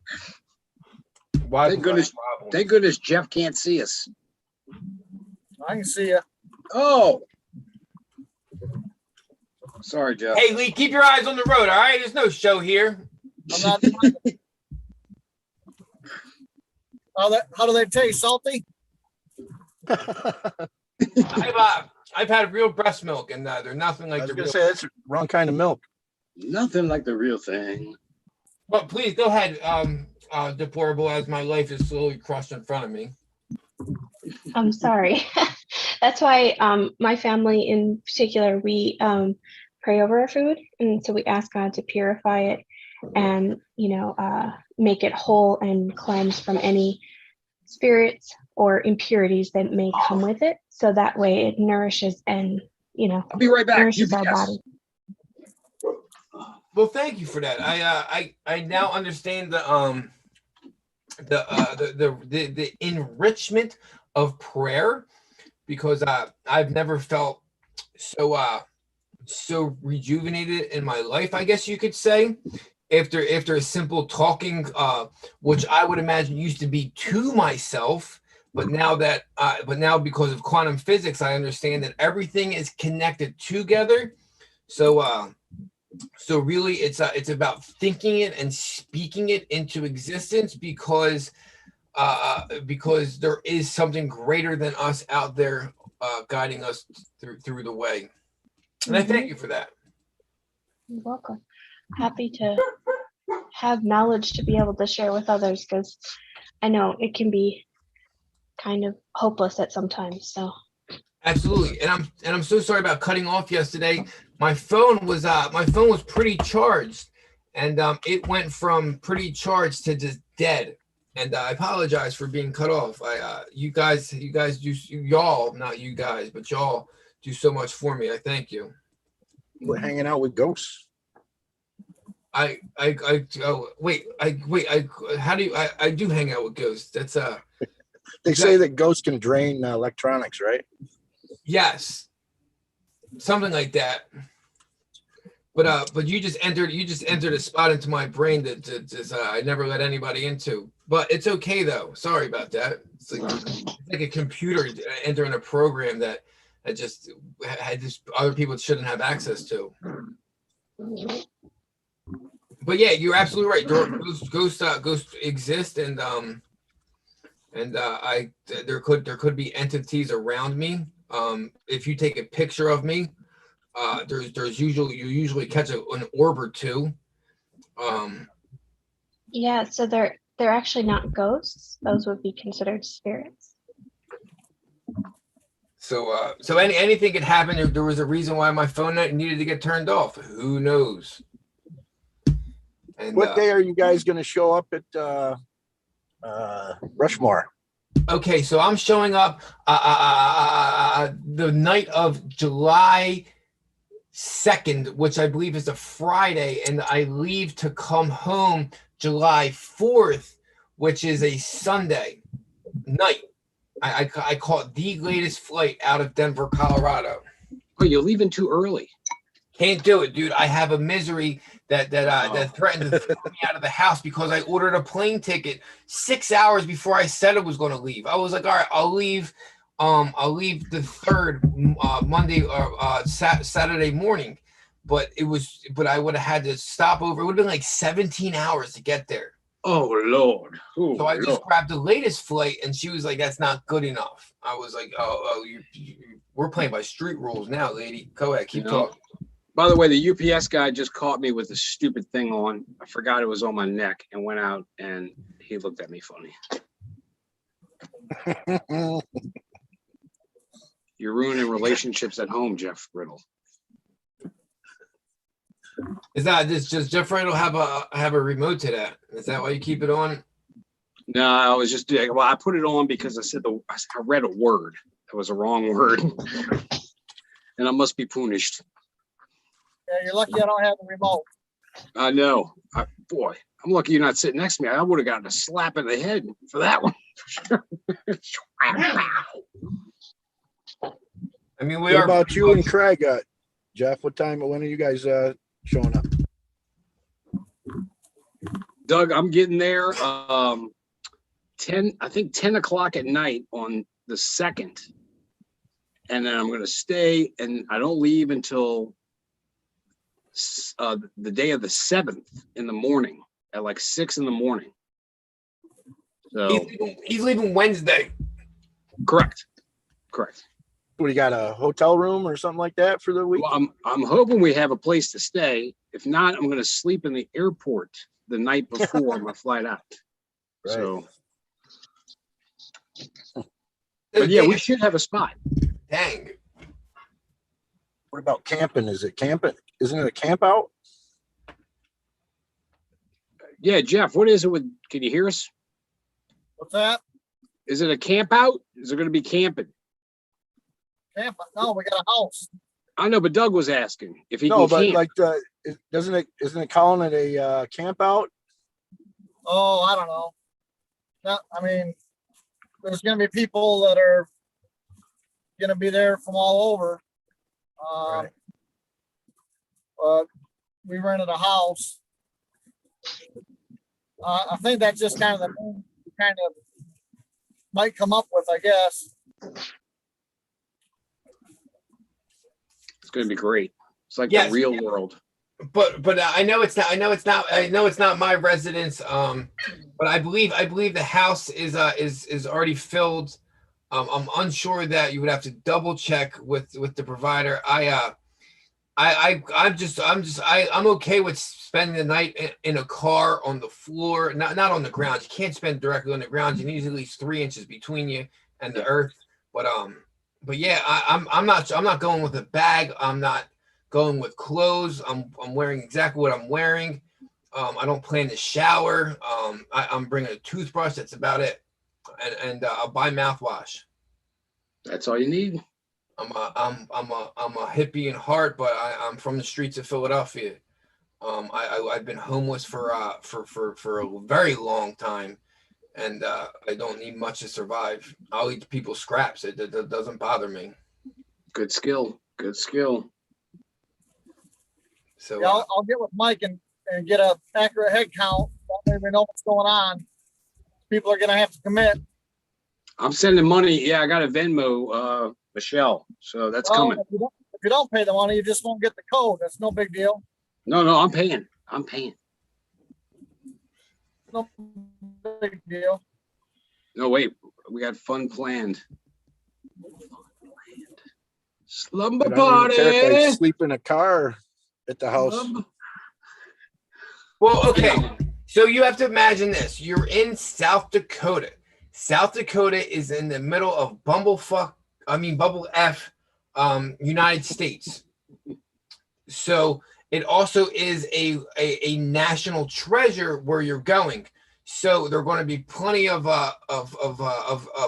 Why? Thank goodness. Thank goodness Jeff can't see us. I can see you. Oh, sorry, Jeff. Hey Lee, keep your eyes on the road. All right, there's no show here. I'm not. How do they taste? Salty? I've had real breast milk, and they're nothing I like was the gonna real. say that's the wrong kind of milk. Nothing like the real thing. But please go ahead, deplorable, as my life is slowly crushed in front of me. I'm sorry. That's why my family in particular, we pray over our food. And so we ask God to purify it and, make it whole and cleanse from any spirits or impurities that may come with it. So that way it nourishes and, I'll be right back. nourishes our UPS. body. Well, thank you for that. I now understand the enrichment of prayer, because I've never felt so rejuvenated in my life, I guess you could say. After simple talking, which I would imagine used to be to myself, but now because of quantum physics, I understand that everything is connected together. So really, it's about thinking it and speaking it into existence, because there is something greater than us out there guiding us through the way. And I thank you for that. You're welcome. Happy to have knowledge to be able to share with others, because I know it can be kind of hopeless at sometimes. So Absolutely, and I'm so sorry about cutting off yesterday. My phone was pretty charged, and it went from pretty charged to just dead. And I apologize for being cut off. You guys do, y'all, not you guys, but y'all do so much for me. I thank you. We're hanging out with ghosts. I do hang out with ghosts. That's They say that ghosts can drain electronics, right? yes, something like that. But you just entered a spot into my brain that I never let anybody into. But it's okay though. Sorry about that. It's like a computer entering a program that just other people shouldn't have access to. But yeah, you're absolutely right. Ghosts exist, and there could be entities around me. If you take a picture of me, you usually catch an orb or two. yeah, so they're actually not ghosts. Those would be considered spirits. So anything could happen. There was a reason why my phone needed to get turned off. Who knows? And, What day are you guys going to show up at Rushmore? Okay, so I'm showing up the night of July 2nd, which I believe is a Friday, and I leave to come home July 4th, which is a Sunday night. I caught the latest flight out of Denver, Colorado. Oh, you're leaving too early. Can't do it, dude. I have a misery that threatened to throw me out of the house because I ordered a plane ticket 6 hours before I said I was going to leave. I was like, all right, I'll leave the 3rd Monday or Saturday morning. but I would have had to stop over. It would have been like 17 hours to get there. Oh Lord. Oh, So I just Lord. grabbed the latest flight, and she was like, "That's not good enough." I was like, we're playing by street rules now, lady. Go ahead, keep No. talking." By the way, the UPS guy just caught me with a stupid thing on. I forgot it was on my neck and went out and he looked at me funny. You're ruining relationships at home, Jeff Riddle. Is that this just Jeff Riddle have a remote to that? Is that why you keep it on? No, I was just doing. Well, I put it on because I read a word that was a wrong word, and I must be punished. Yeah, you're lucky I don't have the remote. I know. Boy, I'm lucky you're not sitting next to me. I would have gotten a slap in the head for that one. I mean, What about you and Craig? Jeff, when are you guys showing up? Doug, I'm getting there. 10 o'clock at night on the 2nd. And then I'm going to stay and I don't leave until the day of the 7th in the morning at like 6 in the morning. So he's leaving Wednesday. correct. What, you got a hotel room or something like that for the week? Well, I'm hoping we have a place to stay. If not, I'm going to sleep in the airport the night before my flight out. Right. So, but yeah, we should have a spot. Dang. What about camping? Is it camping? Isn't it a camp out? Yeah, Jeff, what is it with? Can you hear us? What's that? Is it a camp out? Is it going to be camping? Camp? No, we got a house. I know, but Doug was asking if he No, can but camp. like isn't it calling it a camp out? Oh, I don't know. No, I mean, there's going to be people that are going to be there from all over. Right. But we rented a house. I think that's just kind of the thing we kind of might come up with, I guess. It's going to be great. It's like Yes. the real world. But I know it's not my residence. But I believe the house is already filled. I'm unsure that you would have to double check with the provider. I'm okay with spending the night in a car on the floor, not on the ground. You can't spend directly on the ground. You need at least 3 inches between you and the earth. But yeah, I'm not going with a bag. I'm not going with clothes. I'm wearing exactly what I'm wearing. I don't plan to shower. I'm bringing a toothbrush. That's about it. And I'll buy mouthwash. That's all you need. I'm a hippie in heart, but I'm from the streets of Philadelphia. I've been homeless for a very long time, and I don't need much to survive. I'll eat people's scraps. It doesn't bother me. Good skill. So Yeah, I'll get with Mike and get a accurate head count. That way we know what's going on. People are going to have to commit. I'm sending money. Yeah, I got a Venmo, Michelle. So that's Well, coming. if you don't pay the money, you just won't get the code. That's no big deal. No, I'm paying. No big deal. No, wait. We got fun planned. Slumber I don't even care if I party. sleep in a car at the house. well, okay. So you have to imagine this. You're in South Dakota. South Dakota is in the middle of Bumble F, United States. So it also is a national treasure where you're going. So there are going to be plenty of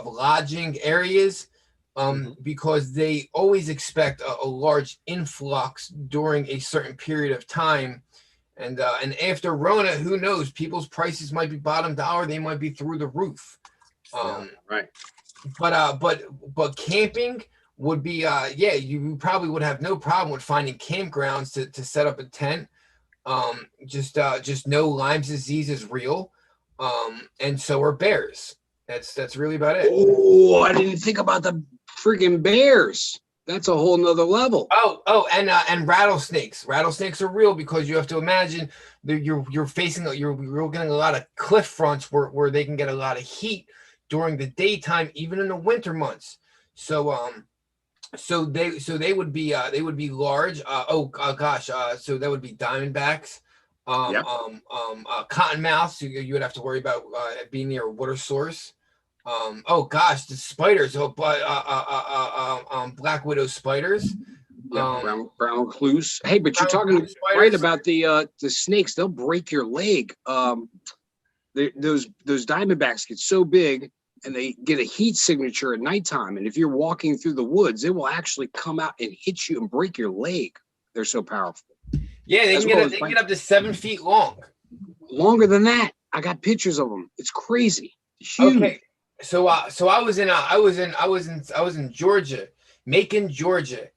lodging areas, because they always expect a large influx during a certain period of time. And after Rona, who knows? People's prices might be bottom dollar. They might be through the roof. Right. But camping would be you probably would have no problem with finding campgrounds to set up a tent. Just know Lyme disease is real, and so are bears. That's really about it. Oh, I didn't think about the freaking bears. That's a whole nother level. And rattlesnakes. Rattlesnakes are real because you have to imagine that you're getting a lot of cliff fronts where they can get a lot of heat during the daytime, even in the winter months. So they would be large. So that would be diamondbacks. Yep. Cottonmouths. You would have to worry about being near a water source. The spiders. Black widow spiders. Yeah, brown recluse. Hey, but you're brown talking recluse spiders. right about the snakes. They'll break your leg. Those diamondbacks get so big, and they get a heat signature at nighttime. And if you're walking through the woods, they will actually come out and hit you and break your leg. They're so powerful. Yeah, they can get up to 7 feet long. Longer than that. I got pictures of them. It's crazy. It's huge. Okay, so I was in Georgia, Macon, Georgia,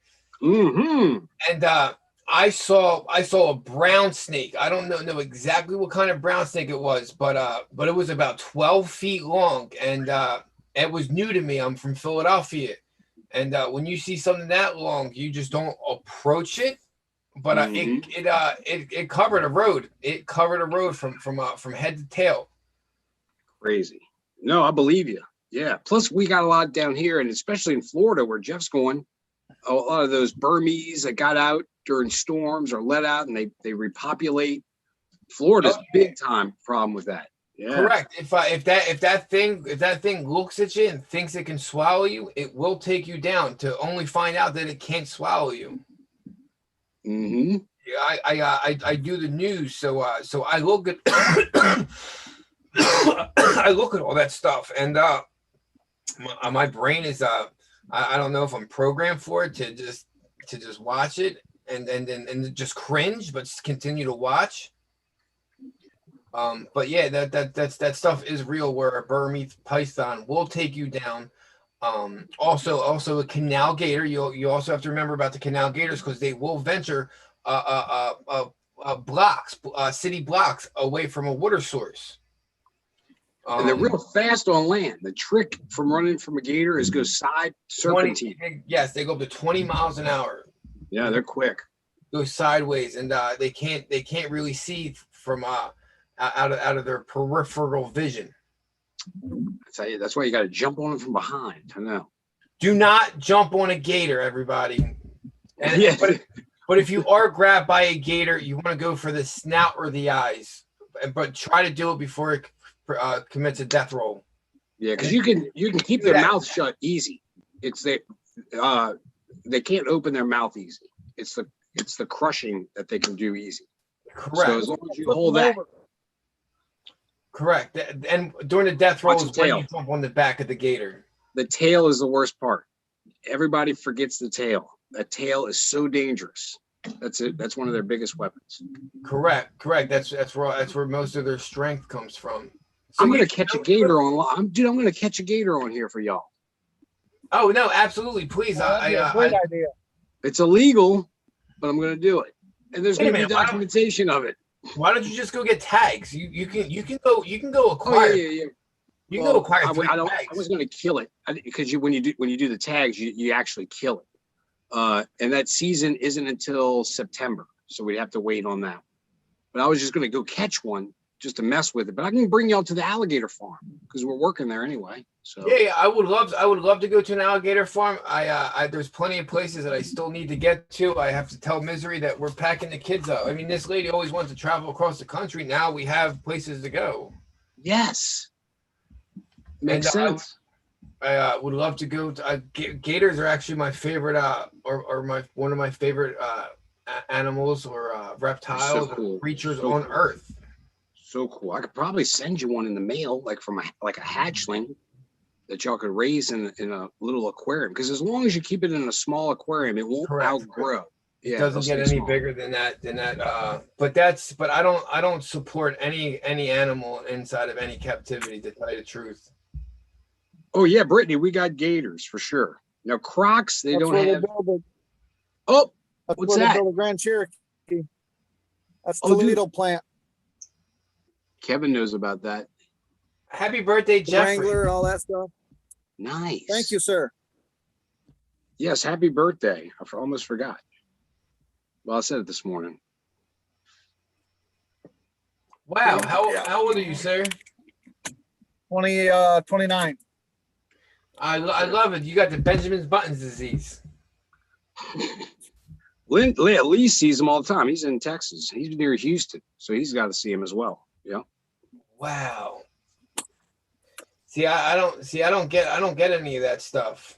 Mm-hmm. and I saw a brown snake. I don't know exactly what kind of brown snake it was, but it was about 12 feet long, and it was new to me. I'm from Philadelphia, and when you see something that long, you just don't approach it. But it covered a road. It covered a road from head to tail. Crazy. No, I believe you. Yeah. Plus, we got a lot down here, and especially in Florida, where Jeff's going. A lot of those Burmese that got out during storms or let out, and they repopulate. Florida's big time problem with that. Yeah. Correct. If that thing looks at you and thinks it can swallow you, it will take you down to only find out that it can't swallow you. Mm-hmm. Yeah, I do the news, so I look at I look at all that stuff, and my brain is I don't know if I'm programmed for it to just watch it and just cringe, but just continue to watch. But yeah, that stuff is real. Where a Burmese python will take you down. Also a canal gator. You also have to remember about the canal gators because they will venture city blocks away from a water source. And they're real fast on land. The trick from running from a gator is go side serpentine. Yes, they go up to 20 miles an hour. Yeah, they're quick. Go sideways, and they can't really see from out of their peripheral vision. I tell you, that's why you got to jump on them from behind. I know. Do not jump on a gator, everybody. And, Yeah. But if you are grabbed by a gator, you want to go for the snout or the eyes, but try to do it before it commits a death roll. Yeah, because you can keep their mouth shut easy. It's they can't open their mouth easy. It's the crushing that they can do easy. Correct. So as long as you hold that. Correct. And during the death roll Watch is the when tail. you jump on the back of the gator. The tail is the worst part. Everybody forgets the tail. That tail is so dangerous. That's it. That's one of their biggest weapons. Correct. That's where most of their strength comes from. So I'm gonna catch a gator on. I'm gonna catch a gator on here for y'all. Oh no, absolutely, please. That'd be a great idea. It's illegal, but I'm gonna do it. And there's Wait a gonna be minute, why don't- documentation of it. Why don't you just go get tags? You can go Oh acquire. yeah. You can Well, go acquire I 3 was tags. going to kill it because when you do the tags, you actually kill it. And that season isn't until September, so we'd have to wait on that. But I was just going to go catch one just to mess with it. But I can bring y'all to the alligator farm because we're working there anyway. So Yeah, I would love to go to an alligator farm. I there's plenty of places that I still need to get to. I have to tell Misery that we're packing the kids up. I mean, this lady always wants to travel across the country. Now we have places to go. yes, makes And, sense. I would love to go to gators are actually my favorite or one of my favorite animals or reptiles cool. or creatures So on cool. Earth. So cool. I could probably send you one in the mail, like from a hatchling that y'all could raise in a little aquarium. Because as long as you keep it in a small aquarium, it won't Correct. outgrow. It Yeah, doesn't it'll get stay any small. bigger than that. But I don't support any animal inside of any captivity, to tell you the truth. Oh yeah, Brittany, we got gators for sure. Now crocs, they That's don't where have. they build Oh, that's What's where that? they build a Grand Cherokee. That's Oh, dude. Toledo plant. Kevin knows about that. Happy birthday, The Jeffrey. Wrangler, all that stuff. Nice. Thank you, sir. Yes, happy birthday. Almost forgot. Well, I said it this morning. Wow. How old are you, sir? 29. I love it. You got the Benjamin Buttons disease. Lee sees him all the time. He's in Texas. He's near Houston, so he's got to see him as well. Yeah. Wow. See, I don't get any of that stuff.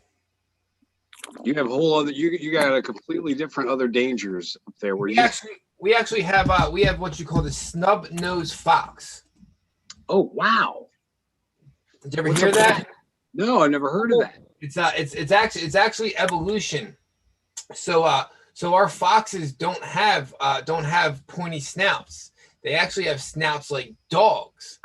You have whole other. You got a completely different other dangers up there. Where We actually have what you call the snub-nosed fox. Oh wow! Did you ever hear that? No, I never heard of that. It's actually evolution. So our foxes don't have pointy snouts. They actually have snouts like dogs.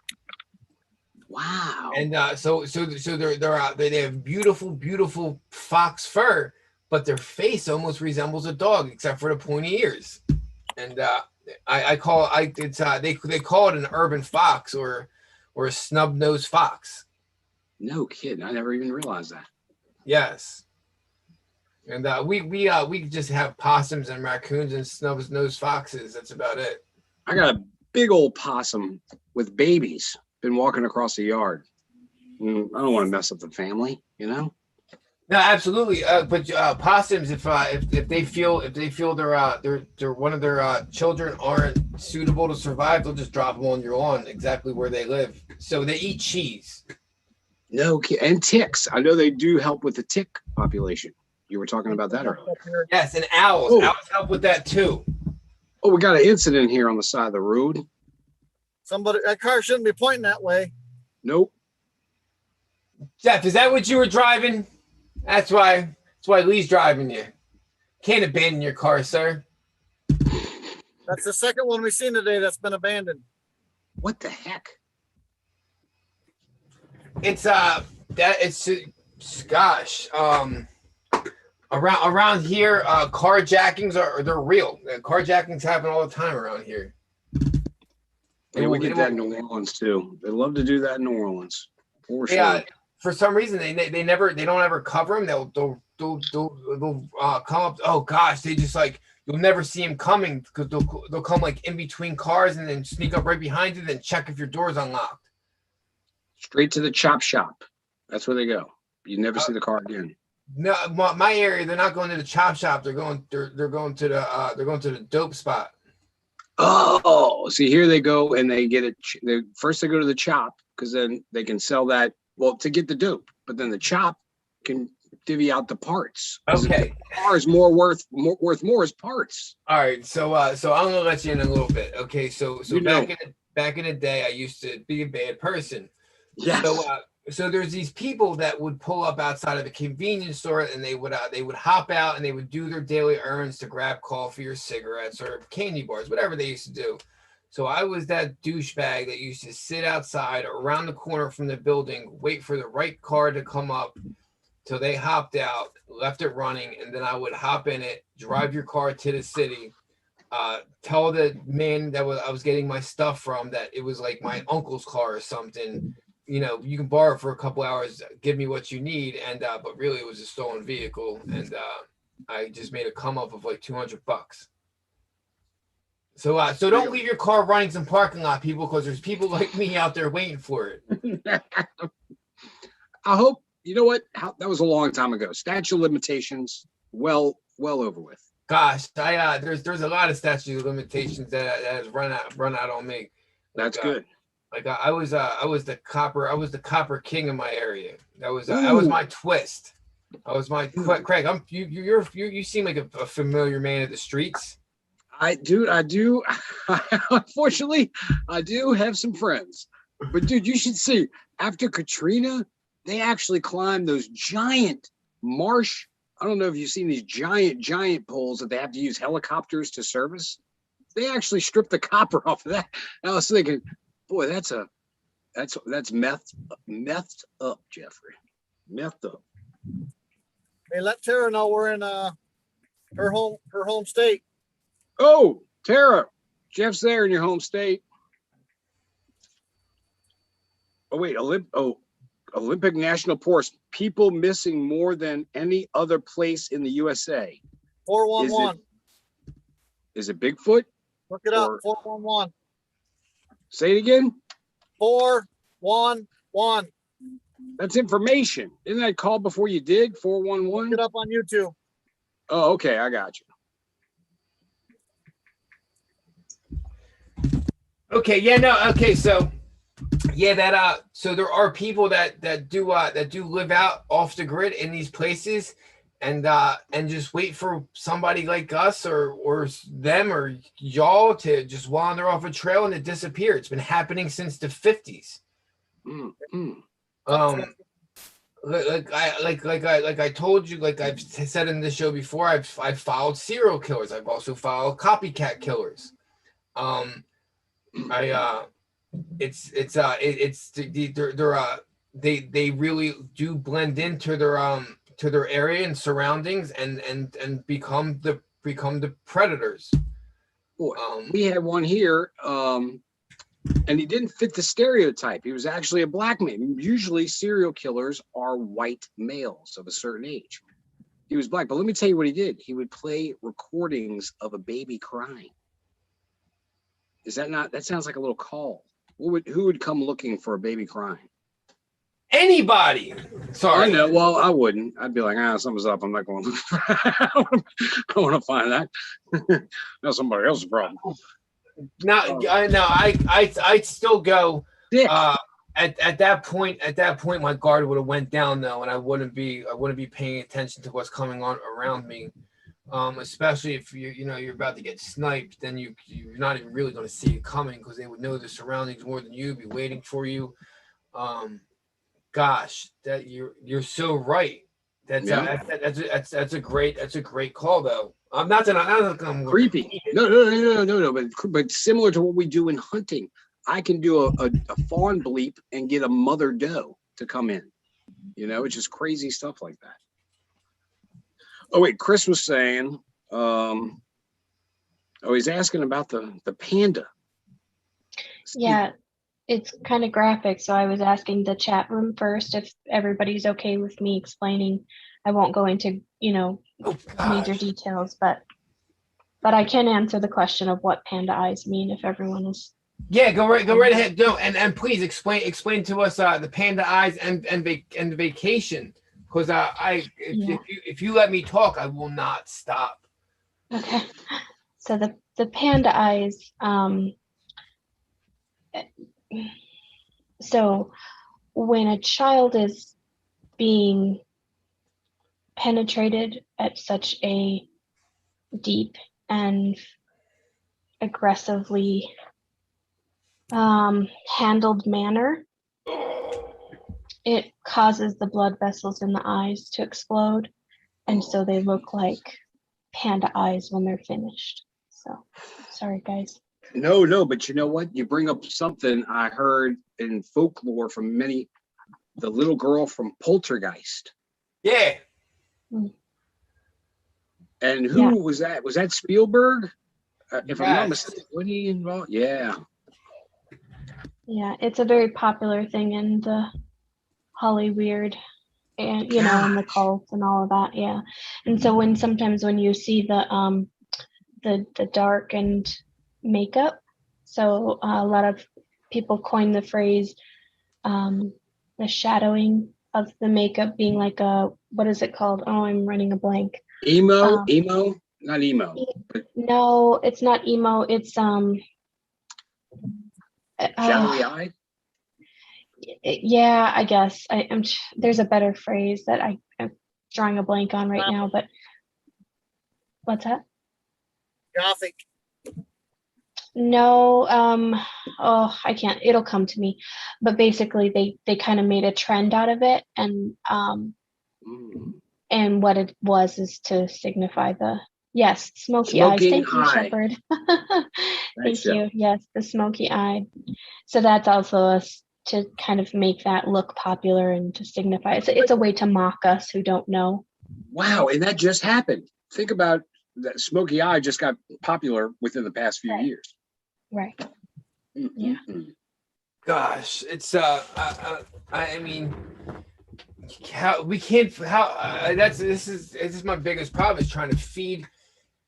Wow. And so they have beautiful fox fur, but their face almost resembles a dog except for the pointy ears. And they call it an urban fox or a snub-nosed fox. No kidding. I never even realized that. Yes. And we just have possums and raccoons and snub-nosed foxes. That's about it. I got a big old possum with babies. Been walking across the yard. I don't want to mess up the family, you know. No, absolutely. But possums, if they feel their one of their children aren't suitable to survive, they'll just drop them on your lawn, exactly where they live. So they eat cheese. No kid. And ticks. I know they do help with the tick population. You were talking about that earlier. Yes, and owls. Oh. Owls help with that too. Oh, we got an incident here on the side of the road. That car shouldn't be pointing that way. Nope. Jeff, is that what you were driving? That's why Lee's driving you. Can't abandon your car, sir. That's the second one we've seen today that's been abandoned. What the heck? It's gosh, around here, carjackings they're real. Carjackings happen all the time around here. Yeah, we get that in New Orleans too. They love to do that in New Orleans. For sure. Yeah, for some reason they don't ever cover them. They'll come up. Oh gosh, they just like you'll never see them coming because they'll come like in between cars and then sneak up right behind you, then check if your door's unlocked. Straight to the chop shop. That's where they go. You never see the car again. No, my area, they're not going to the chop shop. They're going to the dope spot. Oh, see, here they go and they get it. First, they go to the chop because then they can sell that. Well, to get the dope, but then the chop can divvy out the parts. Okay, the car is worth more as parts. All right, so I'm gonna let you in a little bit. Okay, so back in the day, I used to be a bad person. Yes. So there's these people that would pull up outside of a convenience store and they would hop out and they would do their daily errands to grab coffee or cigarettes or candy bars, whatever they used to do. So I was that douchebag that used to sit outside around the corner from the building, wait for the right car to come up till they hopped out, left it running, and then I would hop in it, drive your car to the city, tell the man that I was getting my stuff from that it was like my uncle's car or something. You know, you can borrow it for a couple hours, give me what you need. And, but really it was a stolen vehicle. And I just made a come up of like $200. So don't leave your car running some parking lot, people, because there's people like me out there waiting for it. I hope, you know what? That was a long time ago. Statute of limitations, well over with. Gosh, there's a lot of statute of limitations that has run out on me. That's good. Like I was the copper king in my area. That was my twist. I was my Craig. You seem like a familiar man of the streets. I do. Unfortunately, I do have some friends. But dude, you should see. After Katrina, they actually climbed those giant marsh. I don't know if you've seen these giant poles that they have to use helicopters to service. They actually stripped the copper off of that. And I was thinking, boy, that's methed up, Jeffrey. Methed up. Hey, let Tara know we're in her home state. Oh, Tara, Jeff's there in your home state. Oh wait, Olympic National Forest, people missing more than any other place in the USA. 411. Is it Bigfoot? Look it up. or- 411. Say it again. 411. That's information. Isn't that called before you dig? Look 411? it up on YouTube. Oh, okay. I got you. Okay, yeah, no, okay, so yeah, so there are people that do live out off the grid in these places and just wait for somebody like us or them or y'all to just wander off a trail and it disappear. It's been happening since the 50s. Mm, mm. Like I told you, like I've said in this show before, I've followed serial killers. I've also followed copycat killers. They really do blend into their area and surroundings and become the predators. Boy, we had one here, and he didn't fit the stereotype. He was actually a black man. Usually serial killers are white males of a certain age. He was black, but let me tell you what he did. He would play recordings of a baby crying. Is that not, that sounds like a little call. Who would come looking for a baby crying? Anybody. Sorry. I know. Well, I wouldn't. I'd be like, something's up. I'm not going. I want to find that. That's somebody else's problem. Now, I know. I'd still go. Yeah. At that point, my guard would have went down though, and I wouldn't be paying attention to what's coming on around me. Especially if you're about to get sniped, then you're not even really going to see it coming because they would know the surroundings more than you, be waiting for you. Gosh, that you're so right. That's a great call though. I'm not Creepy. No. But similar to what we do in hunting, I can do a fawn bleep and get a mother doe to come in. It's just crazy stuff like that. Oh wait, Chris was saying, he's asking about the panda. Yeah, it's kind of graphic, so I was asking the chat room first if everybody's okay with me explaining. I won't go into, major details, but I can answer the question of what panda eyes mean if everyone is. Yeah, go right ahead. No, and please explain to us the panda eyes and vacation. Because if you let me talk, I will not stop. Okay, so the panda eyes. So when a child is being penetrated at such a deep and aggressively handled manner, it causes the blood vessels in the eyes to explode, and so they look like panda eyes when they're finished. So sorry guys. No, but you know what? You bring up something I heard in folklore from the little girl from Poltergeist. Yeah. And who was that? Was that Spielberg? If I'm not mistaken, was he involved? Yeah. Yeah, it's a very popular thing in the Hollyweird and in the cult and all of that. Yeah. And so sometimes when you see the darkened makeup, so a lot of people coin the phrase the shadowing of the makeup being like what is it called? Oh, I'm running a blank. Emo? Not emo. No, it's not emo. It's shadowy eye? Yeah, I guess there's a better phrase that I'm drawing a blank on right now, but what's that? Gothic. No, I can't, it'll come to me. But basically they kind of made a trend out of it, and what it was is to signify smoky eyes. Thank you, Shepard. Thank you. Yes, the smoky eye. So that's also to kind of make that look popular and to signify it's a way to mock us who don't know. Wow, and that just happened. Think about that. Smoky eye just got popular within the past few years. Right. Mm-hmm. Yeah. Gosh, it's I mean, how we can't how this is my biggest problem is trying to feed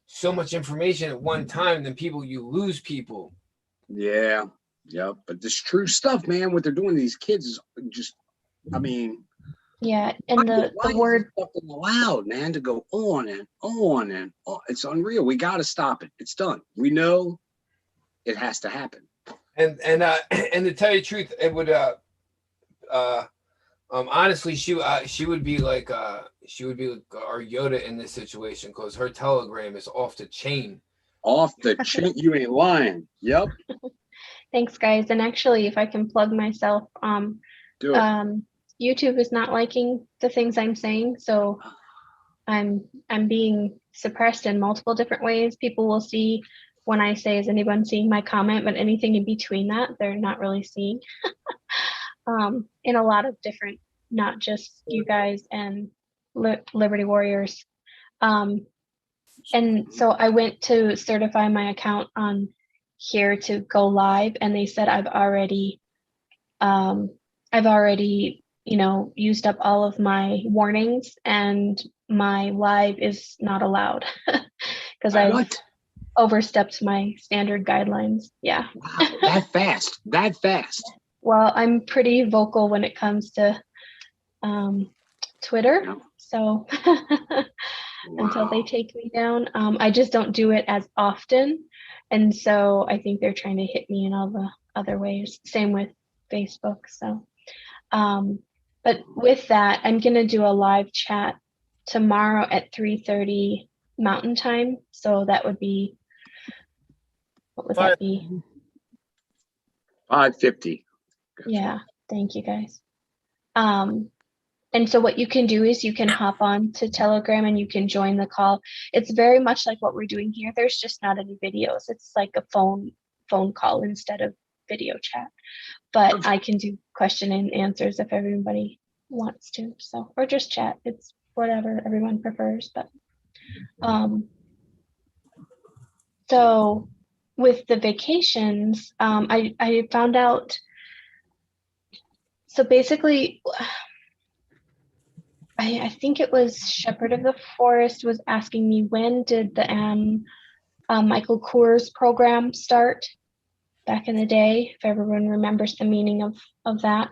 so much information at one time. Then you lose people. Yeah. Yep. But this true stuff, man, what they're doing to these kids is just, I mean, Yeah, and why the is word, this stuff allowed, man, to go on and on and on? It's unreal. We got to stop it. It's done. We know it has to happen. And and to tell you the truth, it would honestly she would be like our Yoda in this situation because her Telegram is off the chain. Off the chain. You ain't lying. Yep. thanks guys. And actually, if I can plug myself, Do it. YouTube is not liking the things I'm saying, so I'm being suppressed in multiple different ways. People will see when I say, "Is anyone seeing my comment?" But anything in between that, they're not really seeing. In a lot of different, not just you guys and Liberty Warriors. And so I went to certify my account on here to go live, and they said I've already, used up all of my warnings, and my live is not allowed because I've What? overstepped my standard guidelines. Yeah. Wow. That fast. That fast. Well, I'm pretty vocal when it comes to Twitter. Yeah. So until they Wow. take me down, I just don't do it as often. And so I think they're trying to hit me in all the other ways. Same with Facebook. So, but with that, I'm going to do a live chat tomorrow at 3:30 Mountain Time. So that would be, what would that be? 550. Yeah, thank you guys. And so what you can do is you can hop on to Telegram and you can join the call. It's very much like what we're doing here. There's just not any videos. It's like a phone call instead of video chat. But I can do question and answers if everybody wants to. So, or just chat. It's whatever everyone prefers. But so with the vacations, I found out. So basically, I think it was Shepherd of the Forest was asking me, when did the Michael Kors program start back in the day, if everyone remembers the meaning of that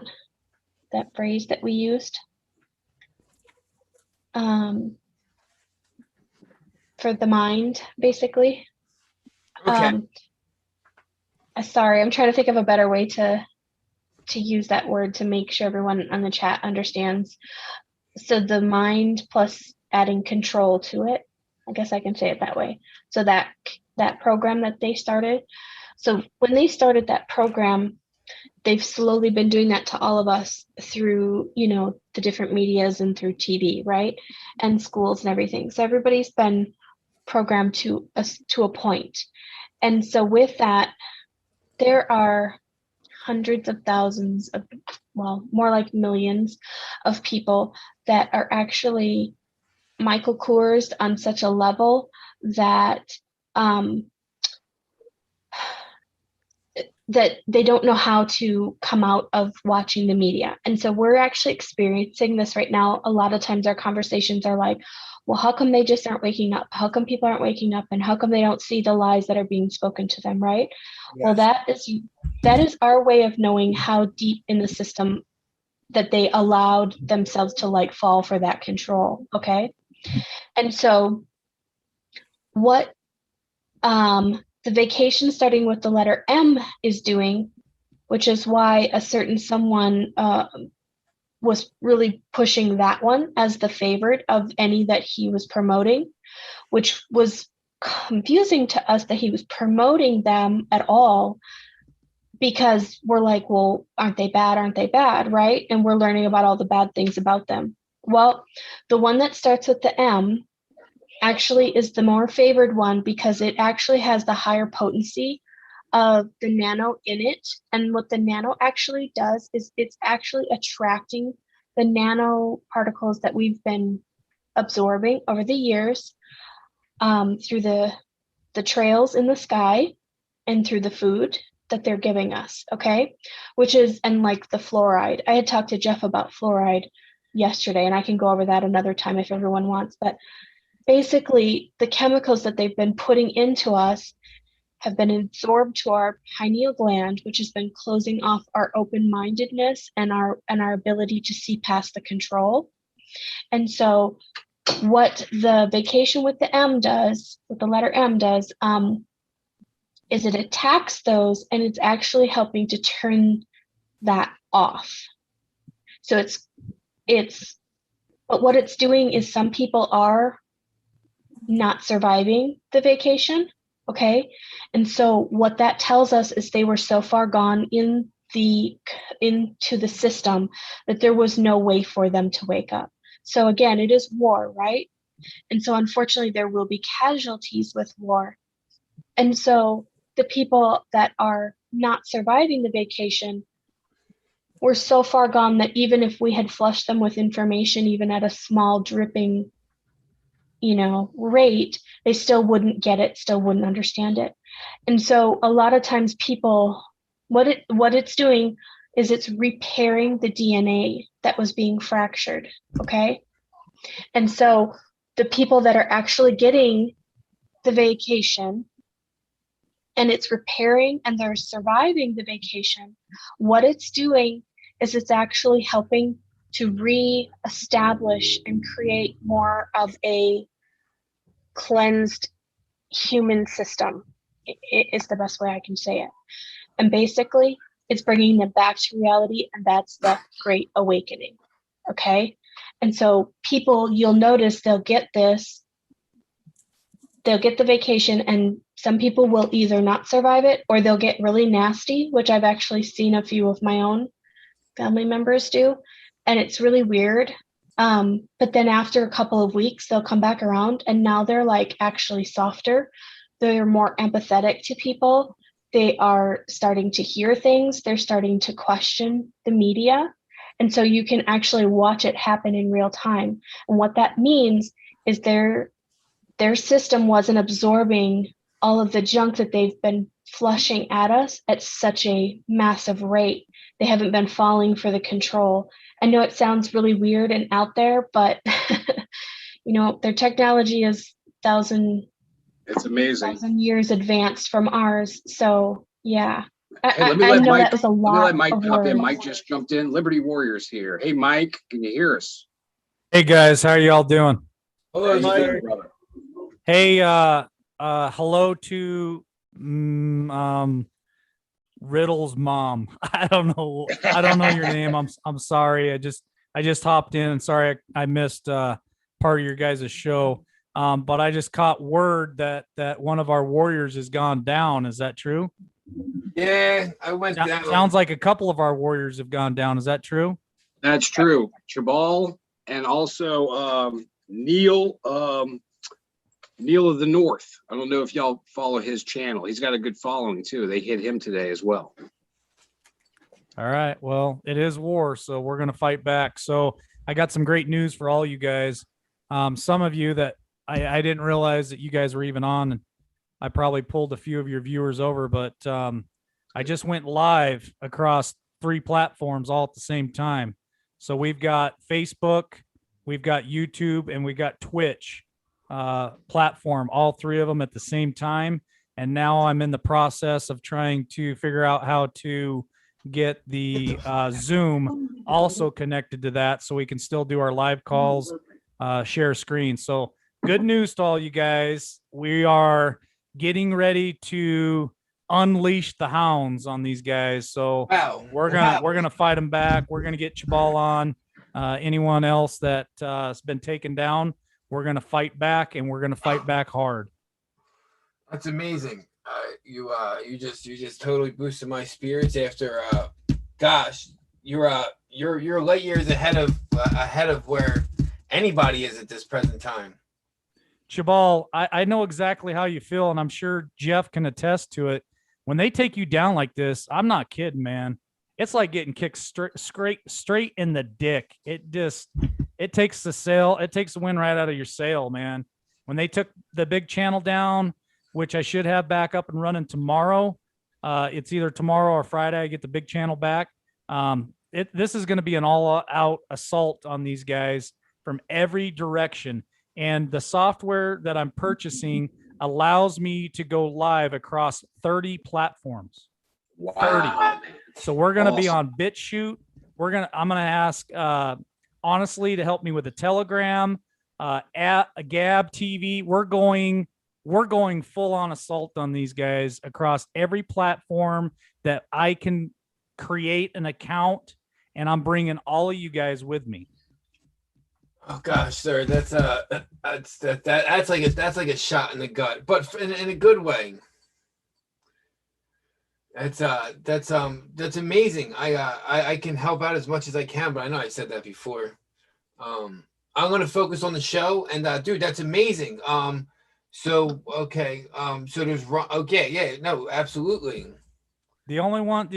phrase that we used. For the mind, basically. Okay. Sorry, I'm trying to think of a better way to use that word to make sure everyone on the chat understands. So the mind plus adding control to it. I guess I can say it that way. So that program that they started. So when they started that program, they've slowly been doing that to all of us through, the different medias and through TV, right? And schools and everything. So everybody's been programmed to a point. And so with that, there are hundreds of thousands of, well, more like millions of people that are actually Michael Kors on such a level that that they don't know how to come out of watching the media. And so we're actually experiencing this right now. A lot of times our conversations are like, well, how come they just aren't waking up? How come people aren't waking up? And how come they don't see the lies that are being spoken to them, right? Yes. Well, that is our way of knowing how deep in the system that they allowed themselves to fall for that control, okay? And so what the vacation starting with the letter M is doing, which is why a certain someone was really pushing that one as the favorite of any that he was promoting, which was confusing to us that he was promoting them at all, because we're like, well, aren't they bad, right? And we're learning about all the bad things about them. Well, the one that starts with the M actually is the more favored one because it actually has the higher potency of the nano in it. And what the nano actually does is it's actually attracting the nano particles that we've been absorbing over the years through the trails in the sky and through the food that they're giving us, okay? Which is, and like the fluoride. I had talked to Jeff about fluoride yesterday, and I can go over that another time if everyone wants. But basically, the chemicals that they've been putting into us have been absorbed to our pineal gland, which has been closing off our open-mindedness and our ability to see past the control. And so what the vacation with the M does, what the letter M does, is it attacks those, and it's actually helping to turn that off. So but what it's doing is some people are not surviving the vacation. Okay. And so what that tells us is they were so far gone into the system that there was no way for them to wake up. So again, it is war, right? And so unfortunately, there will be casualties with war. And so the people that are not surviving the vacation were so far gone that even if we had flushed them with information, even at a small dripping, rate, they still wouldn't get it, still wouldn't understand it. And so a lot of times people, what it's doing is it's repairing the DNA that was being fractured, okay? And so the people that are actually getting the vacation and it's repairing and they're surviving the vacation, what it's doing is it's actually helping to re-establish and create more of a cleansed human system. It is the best way I can say it. And basically, it's bringing them back to reality, and that's the Great Awakening, okay? And so people, you'll notice they'll get the vacation, and some people will either not survive it or they'll get really nasty, which I've actually seen a few of my own family members do. And it's really weird. But then after a couple of weeks, they'll come back around and now they're like actually softer. They're more empathetic to people. They are starting to hear things. They're starting to question the media. And so you can actually watch it happen in real time. And what that means is their system wasn't absorbing all of the junk that they've been flushing at us at such a massive rate. They haven't been falling for the control. I know it sounds really weird and out there, but their technology is It's amazing. 1,000 years advanced from ours. So yeah, Hey, I know that was a lot. Let me let Mike of pop in. words. Mike just jumped in. Liberty Warriors here. Hey, Mike, can you hear us? Hey guys, how are y'all doing? Hello, How you Mike. doing, brother? Hey, hello to Riddle's mom. I don't know your name. I'm sorry. I just hopped in. Sorry, I missed part of your guys' show. But I just caught word that one of our warriors has gone down. Is that true? Yeah, I went down. Sounds like a couple of our warriors have gone down. Is that true? That's true. Chabal and also Neil of the North. I don't know if y'all follow his channel. He's got a good following too. They hit him today as well. All right. Well, it is war, so we're going to fight back. So I got some great news for all you guys. Some of you that I didn't realize that you guys were even on, and I probably pulled a few of your viewers over, but I just went live across 3 platforms all at the same time. So we've got Facebook, we've got YouTube, and we've got Twitch platform, all 3 of them at the same time. And now I'm in the process of trying to figure out how to get the Zoom also connected to that so we can still do our live calls, share screen. So good news to all you guys. We are getting ready to unleash the hounds on these guys. So Wow. we're gonna fight them back. We're gonna get Chabal on. Anyone else that has been taken down, we're gonna fight back, and we're gonna fight back hard. That's amazing. You just totally boosted my spirits after. Gosh, you're light years ahead of where anybody is at this present time. Chabal, I know exactly how you feel, and I'm sure Jeff can attest to it. When they take you down like this, I'm not kidding, man. It's like getting kicked straight in the dick. It takes the wind right out of your sail, man. When they took the big channel down, which I should have back up and running tomorrow, It's either tomorrow or Friday. I get the big channel back. This is going to be an all-out assault on these guys from every direction. And the software that I'm purchasing allows me to go live across 30 platforms. Wow. So we're going to be Awesome. on BitChute. I'm going to ask honestly to help me with a Telegram, at a Gab TV. We're going full on assault on these guys across every platform that I can create an account, and I'm bringing all of you guys with me. Oh gosh, sir, that's like a shot in the gut, but in a good way. That's amazing. I can help out as much as I can, but I know I said that before. I'm gonna focus on the show, and dude, that's amazing. So okay, so there's okay, yeah, no, absolutely. The only one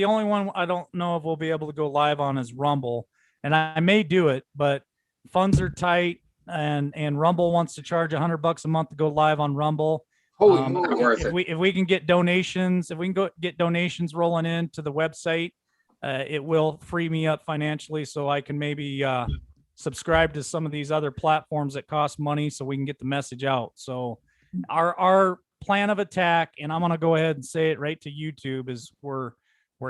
I don't know if we'll be able to go live on is Rumble, and I may do it, but funds are tight, and Rumble wants to charge $100 a month to go live on Rumble. Holy moly. Worth if it. we can get donations, get donations rolling into the website, it will free me up financially, so I can maybe subscribe to some of these other platforms that cost money, so we can get the message out. So our plan of attack, and I'm gonna go ahead and say it right to YouTube, is we're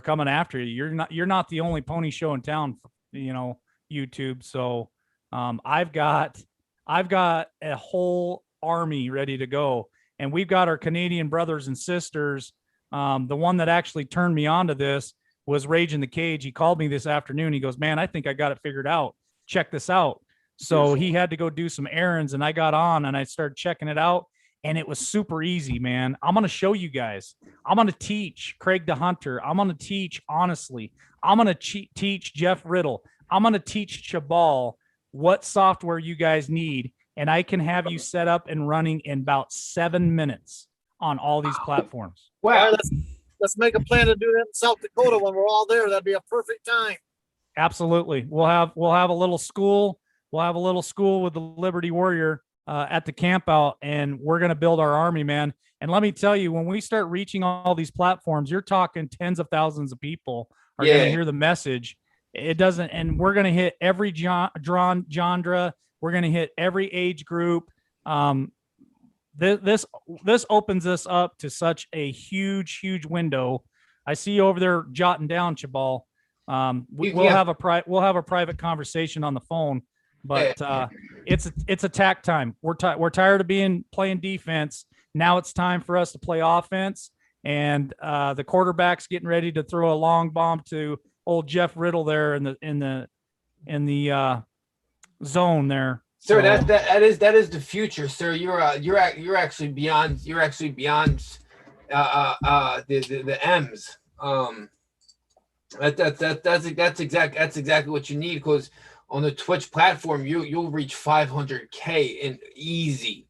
coming after you. You're not the only pony show in town, YouTube. So I've got a whole army ready to go. And we've got our Canadian brothers and sisters. The one that actually turned me on to this was Rage in the Cage. He called me this afternoon. He goes, man, I think I got it figured out. Check this out. So he had to go do some errands, and I got on and I started checking it out. And it was super easy, man. I'm going to show you guys. I'm going to teach Craig the Hunter. I'm going to teach Honestly. I'm going to teach Jeff Riddle. I'm going to teach Chabal what software you guys need. And I can have you set up and running in about 7 minutes on all these platforms. All Wow. right, let's make a plan to do that in South Dakota when we're all there. That'd be a perfect time. Absolutely. We'll have a little school. We'll have a little school with the Liberty Warrior at the camp out, and we're going to build our army, man. And let me tell you, when we start reaching all these platforms, you're talking tens of thousands of people are going to hear the message. It doesn't, and we're going to hit every genre. We're going to hit every age group. This opens us up to such a huge window. I see you over there jotting down, Chabal. We'll have a private conversation on the phone, but it's attack time. We're tired of playing defense. Now it's time for us to play offense, and the quarterback's getting ready to throw a long bomb to old Jeff Riddle there in the zone there. Sir, So, that is the future, sir. You're actually beyond the M's. That's exactly what you need, because on the Twitch platform you'll reach 500K in easy.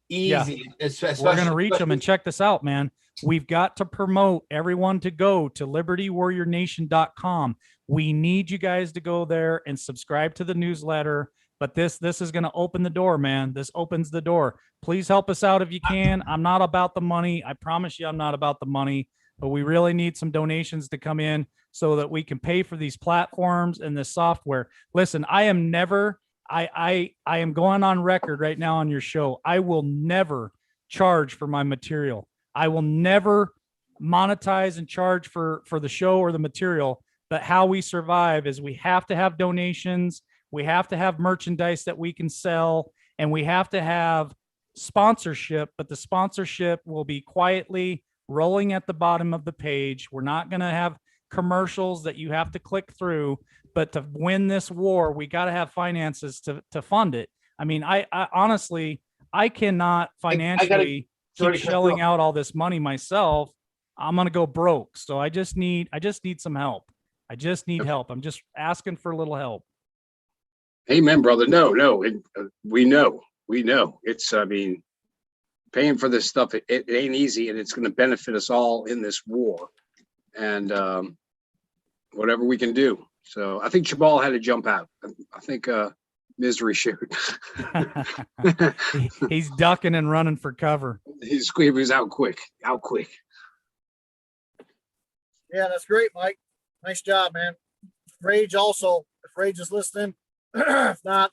Yeah. We're going to reach them, and check this out, man. We've got to promote everyone to go to libertywarriornation.com. We need you guys to go there and subscribe to the newsletter. But this is going to open the door, man. This opens the door. Please help us out if you can. I'm not about the money. I promise you I'm not about the money, but we really need some donations to come in so that we can pay for these platforms and this software. Listen, I am going on record right now on your show. I will never charge for my material. I will never monetize and charge for the show or the material. But how we survive is we have to have donations. We have to have merchandise that we can sell, and we have to have sponsorship, but the sponsorship will be quietly rolling at the bottom of the page. We're not going to have commercials that you have to click through, but to win this war, we got to have finances to fund it. I mean, I honestly, I cannot financially keep shelling out all this money myself. I'm going to go broke. So I just need some help. I just need help. I'm just asking for a little help. Amen, brother. No, we know. It's, I mean, paying for this stuff, it ain't easy, and it's going to benefit us all in this war, and whatever we can do. So I think Chabal had to jump out. I think Misery shoot. He's ducking and running for cover. He was out quick. Yeah, that's great, Mike. Nice job, man. Rage also, if Rage is listening, if not,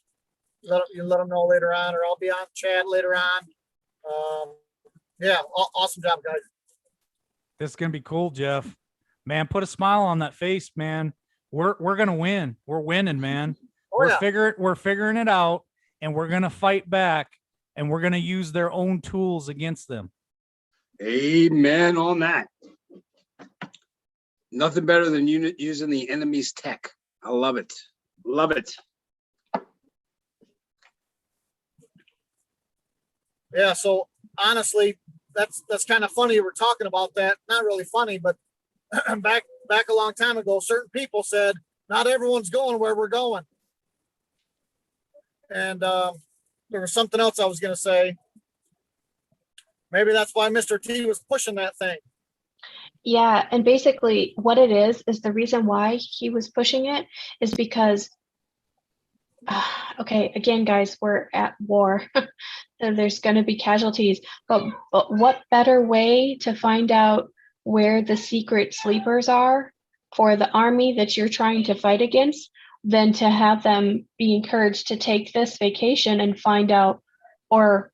you let them know later on, or I'll be on chat later on. Yeah, awesome job, guys. This is gonna be cool, Jeff. Man, put a smile on that face, man. We're gonna win. We're winning, man. Oh, yeah. We're figuring it out, and we're gonna fight back, and we're gonna use their own tools against them. Amen on that. Nothing better than using the enemy's tech. I love it. Love it. Yeah, so honestly, that's kind of funny we're talking about that. Not really funny, but back a long time ago, certain people said not everyone's going where we're going. And there was something else I was going to say. Maybe that's why Mr. T was pushing that thing. Yeah, and basically what it is the reason why he was pushing it is because, okay, again, guys, we're at war. And there's going to be casualties, but what better way to find out where the secret sleepers are for the army that you're trying to fight against than to have them be encouraged to take this vacation and find out, or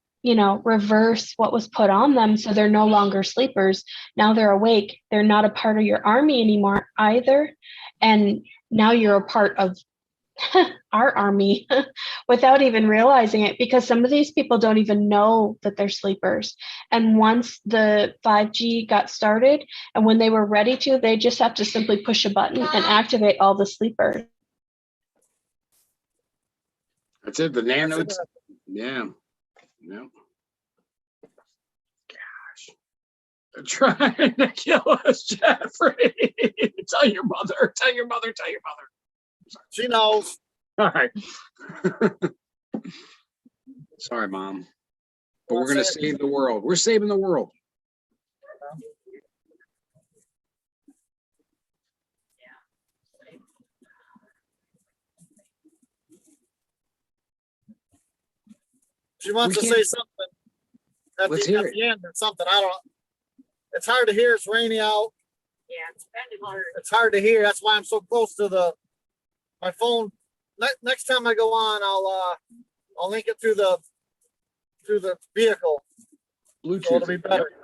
reverse what was put on them, so they're no longer sleepers. Now they're awake. They're not a part of your army anymore either, and now you're a part of our army without even realizing it, because some of these people don't even know that they're sleepers. And once the 5G got started and when they were ready to, they just have to simply push a button and activate all the sleepers. That's it. The nanos. Yeah. No. Gosh. They're trying to kill us, Jeffrey. Tell your mother. Tell your mother. Tell your mother. She knows. All right. Sorry, Mom. But we're going to save the world. We're saving the world. She wants to say something at the end or something. I don't know. It's hard to hear. It's rainy out. Yeah, it's kind of hard. It's hard to hear. That's why I'm so close to my phone. Next time I go on, I'll link it through the vehicle. Bluetooth. So it'll be better. Yep.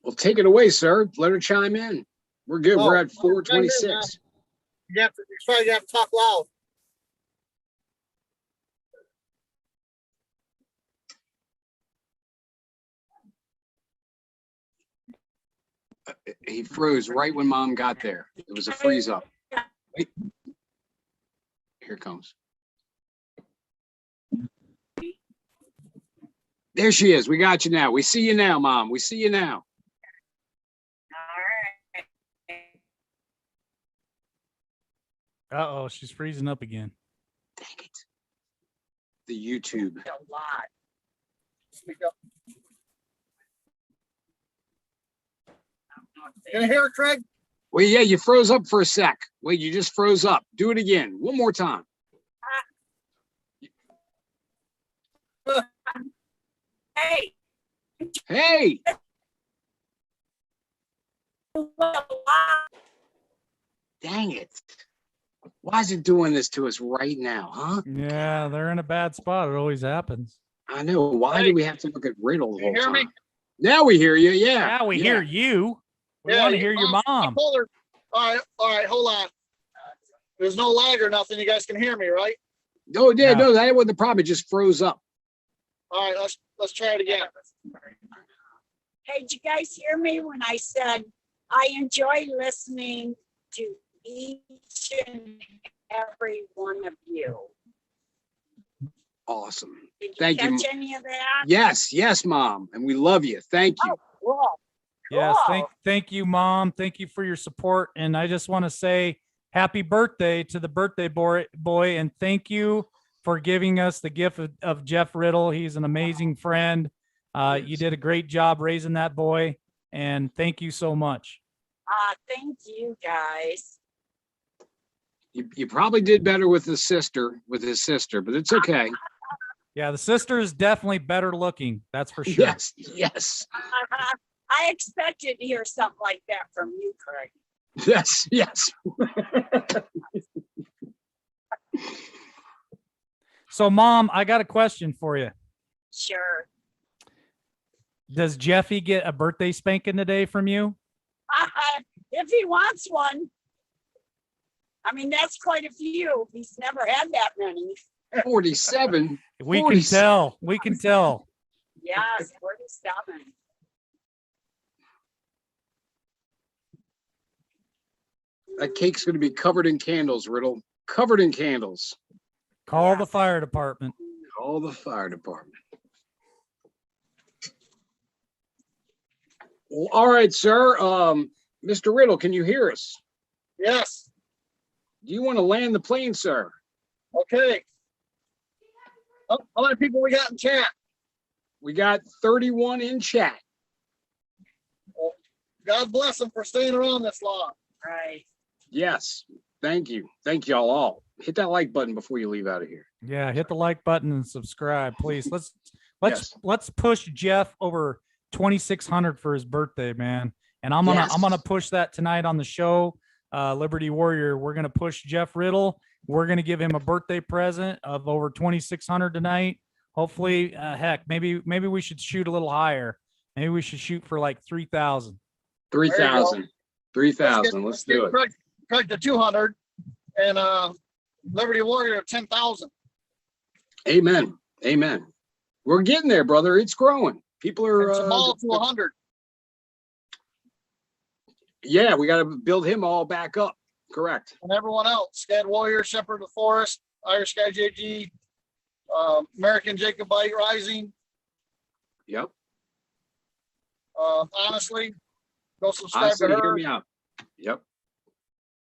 Well, take it away, sir. Let her chime in. We're good. We're at 426. You probably have to talk loud. He froze right when Mom got there. It was a freeze up. Wait. Here it comes. There she is. We got you now. We see you now, Mom. We see you now. Uh-oh, she's freezing up again. Dang it. The YouTube. A lot. Speak up. Can you hear it, Craig? Well, yeah, you froze up for a sec. Wait, you just froze up. Do it again. One more time. Hey. Hey. Dang it. Why is it doing this to us right now, huh? Yeah, they're in a bad spot. It always happens. I know. Why do we have to look at Riddle the Can you whole hear time? me? Now we hear you. Yeah. Now we hear you. We Yeah, want to hear your I mom. told her. All right, hold on. There's no lag or nothing. You guys can hear me, right? Oh, yeah, Yeah. no, that wasn't the problem. It just froze up. All right, let's try it again. Hey, did you guys hear me when I said I enjoy listening to each and every one of you? Awesome. Did you Thank you. catch any of that? Yes, Mom. And we love you. Thank you. Oh, cool. Yes, Cool. thank you, Mom. Thank you for your support. And I just want to say happy birthday to the birthday boy, and thank you for giving us the gift of Jeff Riddle. He's an amazing friend. You did a great job raising that boy, and thank you so much. Thank you, guys. You probably did better with his sister, but it's okay. Yeah, the sister is definitely better looking. That's for sure. Yes. I expected to hear something like that from you, Craig. Yes, yes. So, Mom, I got a question for you. Sure. Does Jeffy get a birthday spanking today from you? If he wants one. I mean, that's quite a few. He's never had that many. 47. We 40. can tell. We can tell. Yes, 47. That cake's going to be covered in candles, Riddle. Covered in candles. Call the Yes. fire department. Call the fire department. Well, all right, sir. Mr. Riddle, can you hear us? Yes, Do you want to land the plane, sir? okay. How many people we got in chat? We got 31 in chat. God bless them for staying around this long. Right. Yes. Thank you. Thank y'all all. Hit that like button before you leave out of here. Yeah, hit the like button and subscribe, please. Yes. Let's push Jeff over 2,600 for his birthday, man. And I'm Yes. gonna push that tonight on the show. Liberty Warrior, we're gonna push Jeff Riddle. We're gonna give him a birthday present of over 2,600 tonight. Hopefully, heck, maybe we should shoot a little higher. Maybe we should shoot for like 3,000. 3,000. 3,000. Let's do it. Craig to 200 and Liberty Warrior 10,000. Amen. Amen. We're getting there, brother. It's growing. People are. And Jamal to 100. Yeah, we got to build him all back up. Correct. And everyone else. Scad Warrior, Shepherd of the Forest, Irish Sky JG, American Jacobite Rising. Yep. Honestly, go subscribe Honestly, to hear her. me out. Yep.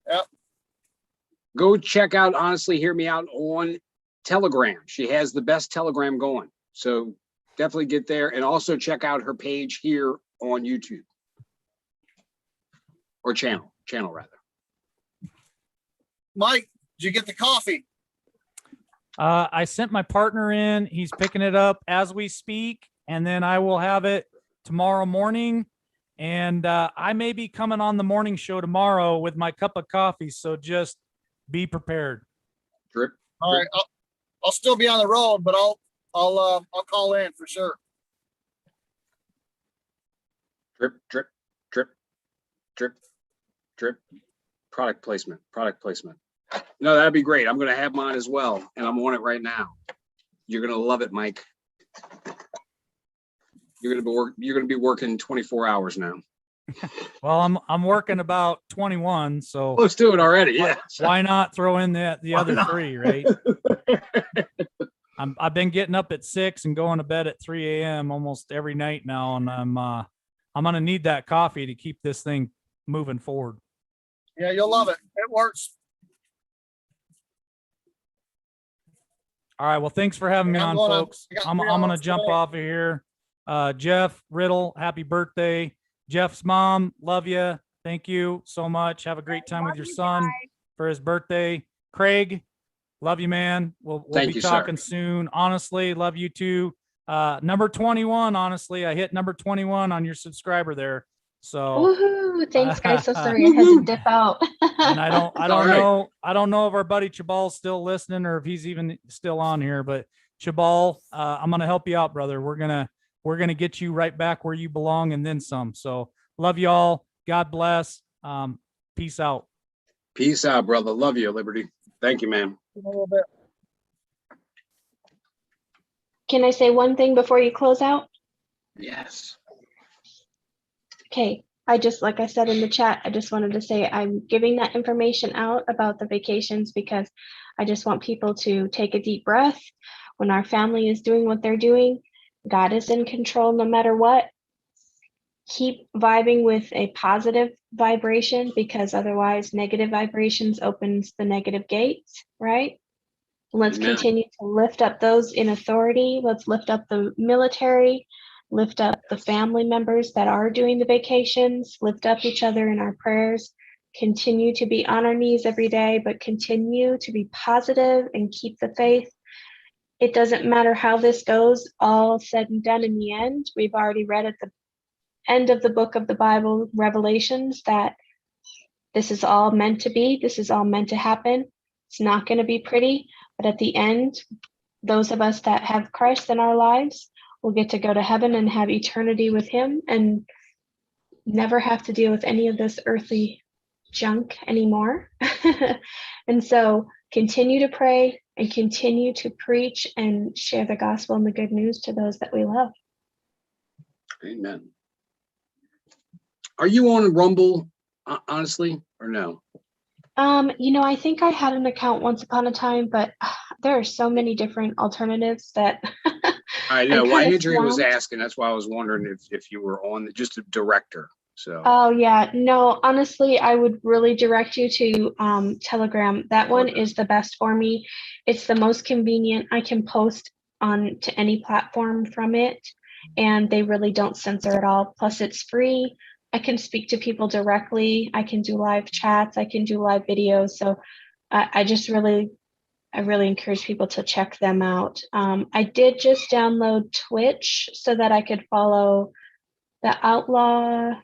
Yep. Go check out Honestly Hear Me Out on Telegram. She has the best Telegram going. So definitely get there and also check out her page here on YouTube. Or channel rather. Mike, did you get the coffee? I sent my partner in. He's picking it up as we speak, and then I will have it tomorrow morning. And I may be coming on the morning show tomorrow with my cup of coffee. So just be prepared. Drip. All right, I'll still be on the road, but I'll call in for sure. Drip, drip, drip, drip, drip. Product placement. No, that'd be great. I'm going to have mine as well. And I'm on it right now. You're going to love it, Mike. You're going to be working 24 hours now. Well, I'm working about 21, so Let's do it already. Yeah. why not throw in the Why other not? 3, right? I've been getting up at 6 and going to bed at 3 a.m. almost every night now, and I'm gonna need that coffee to keep this thing moving forward. Yeah, you'll love it. It works. All right. Well, thanks for having me I'm on, gonna- folks. I got I'm 3 gonna hours jump today. off of here. Jeff Riddle, happy birthday. Jeff's mom, love you. Thank you so much. Have a great time with Love your you son guys. for his birthday. Craig, love you, man. We'll Thank be you, sir. talking soon. Honestly, love you too. Number 21, honestly, I hit number 21 on your subscriber there. So, Woohoo! Thanks, guys. So sorry I had to dip out. and I don't all right. know if our buddy Chabal's still listening or if he's even still on here, but Chabal, I'm going to help you out, brother. We're going to get you right back where you belong and then some. So love y'all. God bless. Peace out. Peace out, brother. Love you, Liberty. Thank you, man. A little bit. Can I say one thing before you close out? Yes. Okay, like I said in the chat, I just wanted to say I'm giving that information out about the vacations because I just want people to take a deep breath. When our family is doing what they're doing, God is in control no matter what. Keep vibing with a positive vibration because otherwise negative vibrations opens the negative gates, right? Let's Amen. continue to lift up those in authority. Let's lift up the military, lift up the family members that are doing the vacations, lift up each other in our prayers, continue to be on our knees every day, but continue to be positive and keep the faith. It doesn't matter how this goes, all said and done in the end. We've already read end of the book of the Bible, Revelations, that this is all meant to be. This is all meant to happen. It's not going to be pretty, but at the end, those of us that have Christ in our lives will get to go to heaven and have eternity with him and never have to deal with any of this earthly junk anymore. And so continue to pray and continue to preach and share the gospel and the good news to those that we love. Amen. Are you on Rumble, honestly, or no? I think I had an account once upon a time, but there are so many different alternatives that I know. I'm Well, kinda Andrea was swamped. asking. That's why I was wondering if you were on just a director. So Oh yeah, no, honestly, I would really direct you to Telegram. That one Okay. is the best for me. It's the most convenient. I can post on to any platform from it, and they really don't censor at all. Plus, it's free. I can speak to people directly. I can do live chats. I can do live videos. So I really encourage people to check them out. I did just download Twitch so that I could follow the Outlaw.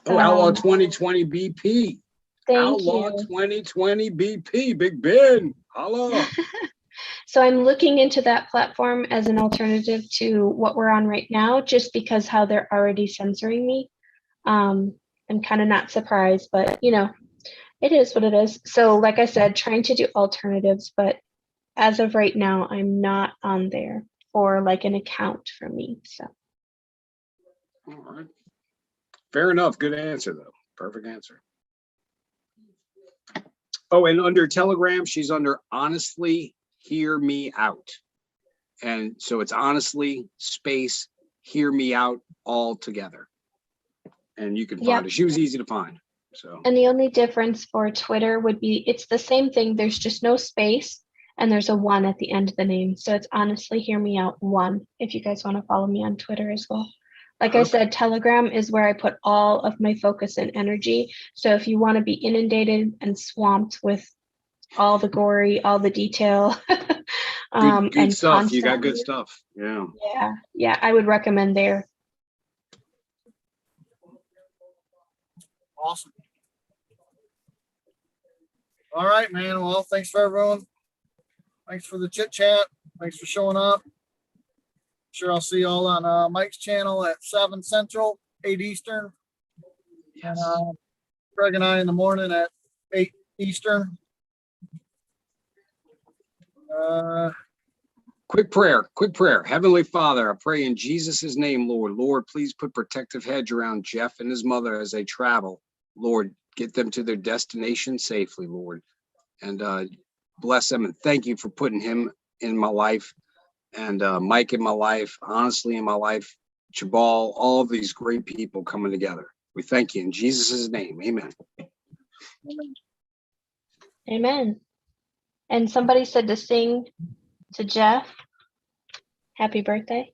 oh, Outlaw Um, 2020 BP. Thank Outlaw you. 2020 BP. Big Ben. Hello. So I'm looking into that platform as an alternative to what we're on right now, just because how they're already censoring me. I'm kind of not surprised, but it is what it is. So like I said, trying to do alternatives, but as of right now, I'm not on there for like an account for me. So All right. Fair enough. Good answer, though. Perfect answer. Oh, and under Telegram, she's under Honestly Hear Me Out. And so it's honestly space hear me out all together. And you can find Yep. her. She was easy to find. So And the only difference for Twitter would be it's the same thing. There's just no space and there's a 1 at the end of the name. So it's honestly hear me out 1 if you guys want to follow me on Twitter as well. Like I said, Telegram is where I put all of my focus and energy. So if you want to be inundated and swamped with all the gory, all the detail, good and stuff. You got good constantly, stuff. Yeah. yeah, I would recommend there. Awesome. All right, man. Well, thanks for everyone. Thanks for the chit chat. Thanks for showing up. Sure, I'll see y'all on Mike's channel at 7 Central, 8 Eastern. Yes. And Greg and I in the morning at 8 Eastern. Quick prayer. Heavenly Father, I pray in Jesus' name, Lord. Lord, please put protective hedge around Jeff and his mother as they travel. Lord, get them to their destination safely, Lord. And bless them and thank you for putting him in my life and Mike in my life, honestly in my life, Jabal, all of these great people coming together. We thank you in Jesus' name. Amen. Amen. And somebody said to sing to Jeff, happy birthday.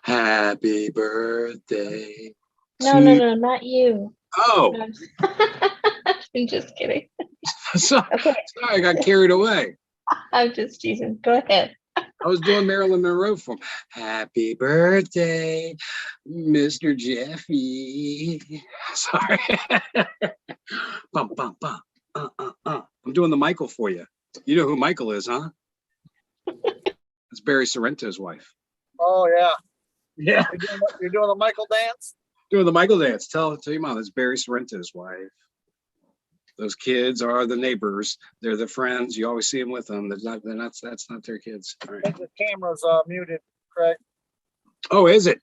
Happy birthday. No, not you. Oh, No, I'm just kidding. sorry, Okay, I got carried away. I'm just teasing. Go ahead. I was doing Marilyn Monroe for him. Happy birthday, Mr. Jeffy. Sorry. Bum, bum, bum. I'm doing the Michael for you. You know who Michael is, huh? That's Barry Sorrento's wife. Oh, yeah. Yeah. You're doing the Michael dance? Doing the Michael dance. Tell your mom that's Barry Sorrento's wife. Those kids are the neighbors. They're the friends. You always see them with them. That's not their kids. All I right. think the camera's muted, Craig. Oh, is it?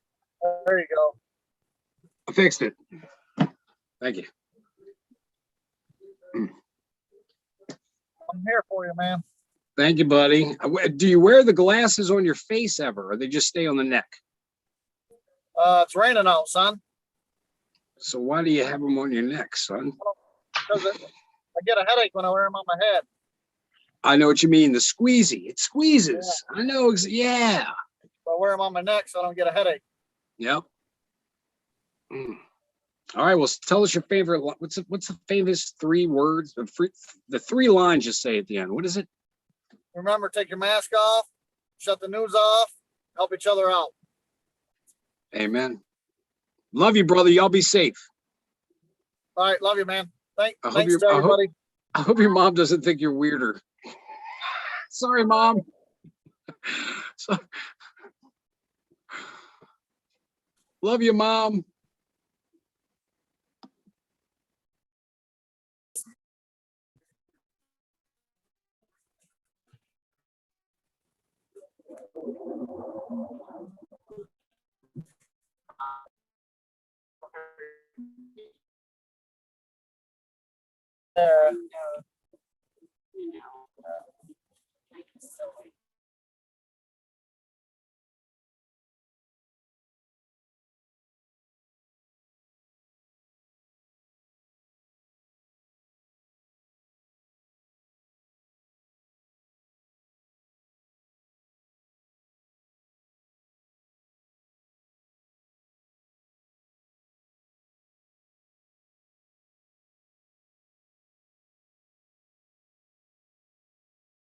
There you go. I fixed it. Thank you. I'm here for you, man. Thank you, buddy. Do you wear the glasses on your face ever, or they just stay on the neck? It's raining out, son. So why do you have them on your neck, son? Because I get a headache when I wear them on my head. I know what you mean. The squeezy. It squeezes. I know. Yeah. So I wear them on my neck so I don't get a headache. Yep. All right. Well, tell us your favorite. What's the famous 3 words? The 3 lines you say at the end. What is it? Remember, take your mask off, shut the news off, help each other out. Amen. Love you, brother. Y'all be safe. All right, love you, man. I hope Thanks you're- to everybody. I hope your mom doesn't think you're weirder. Sorry, Mom. So- Love you, Mom.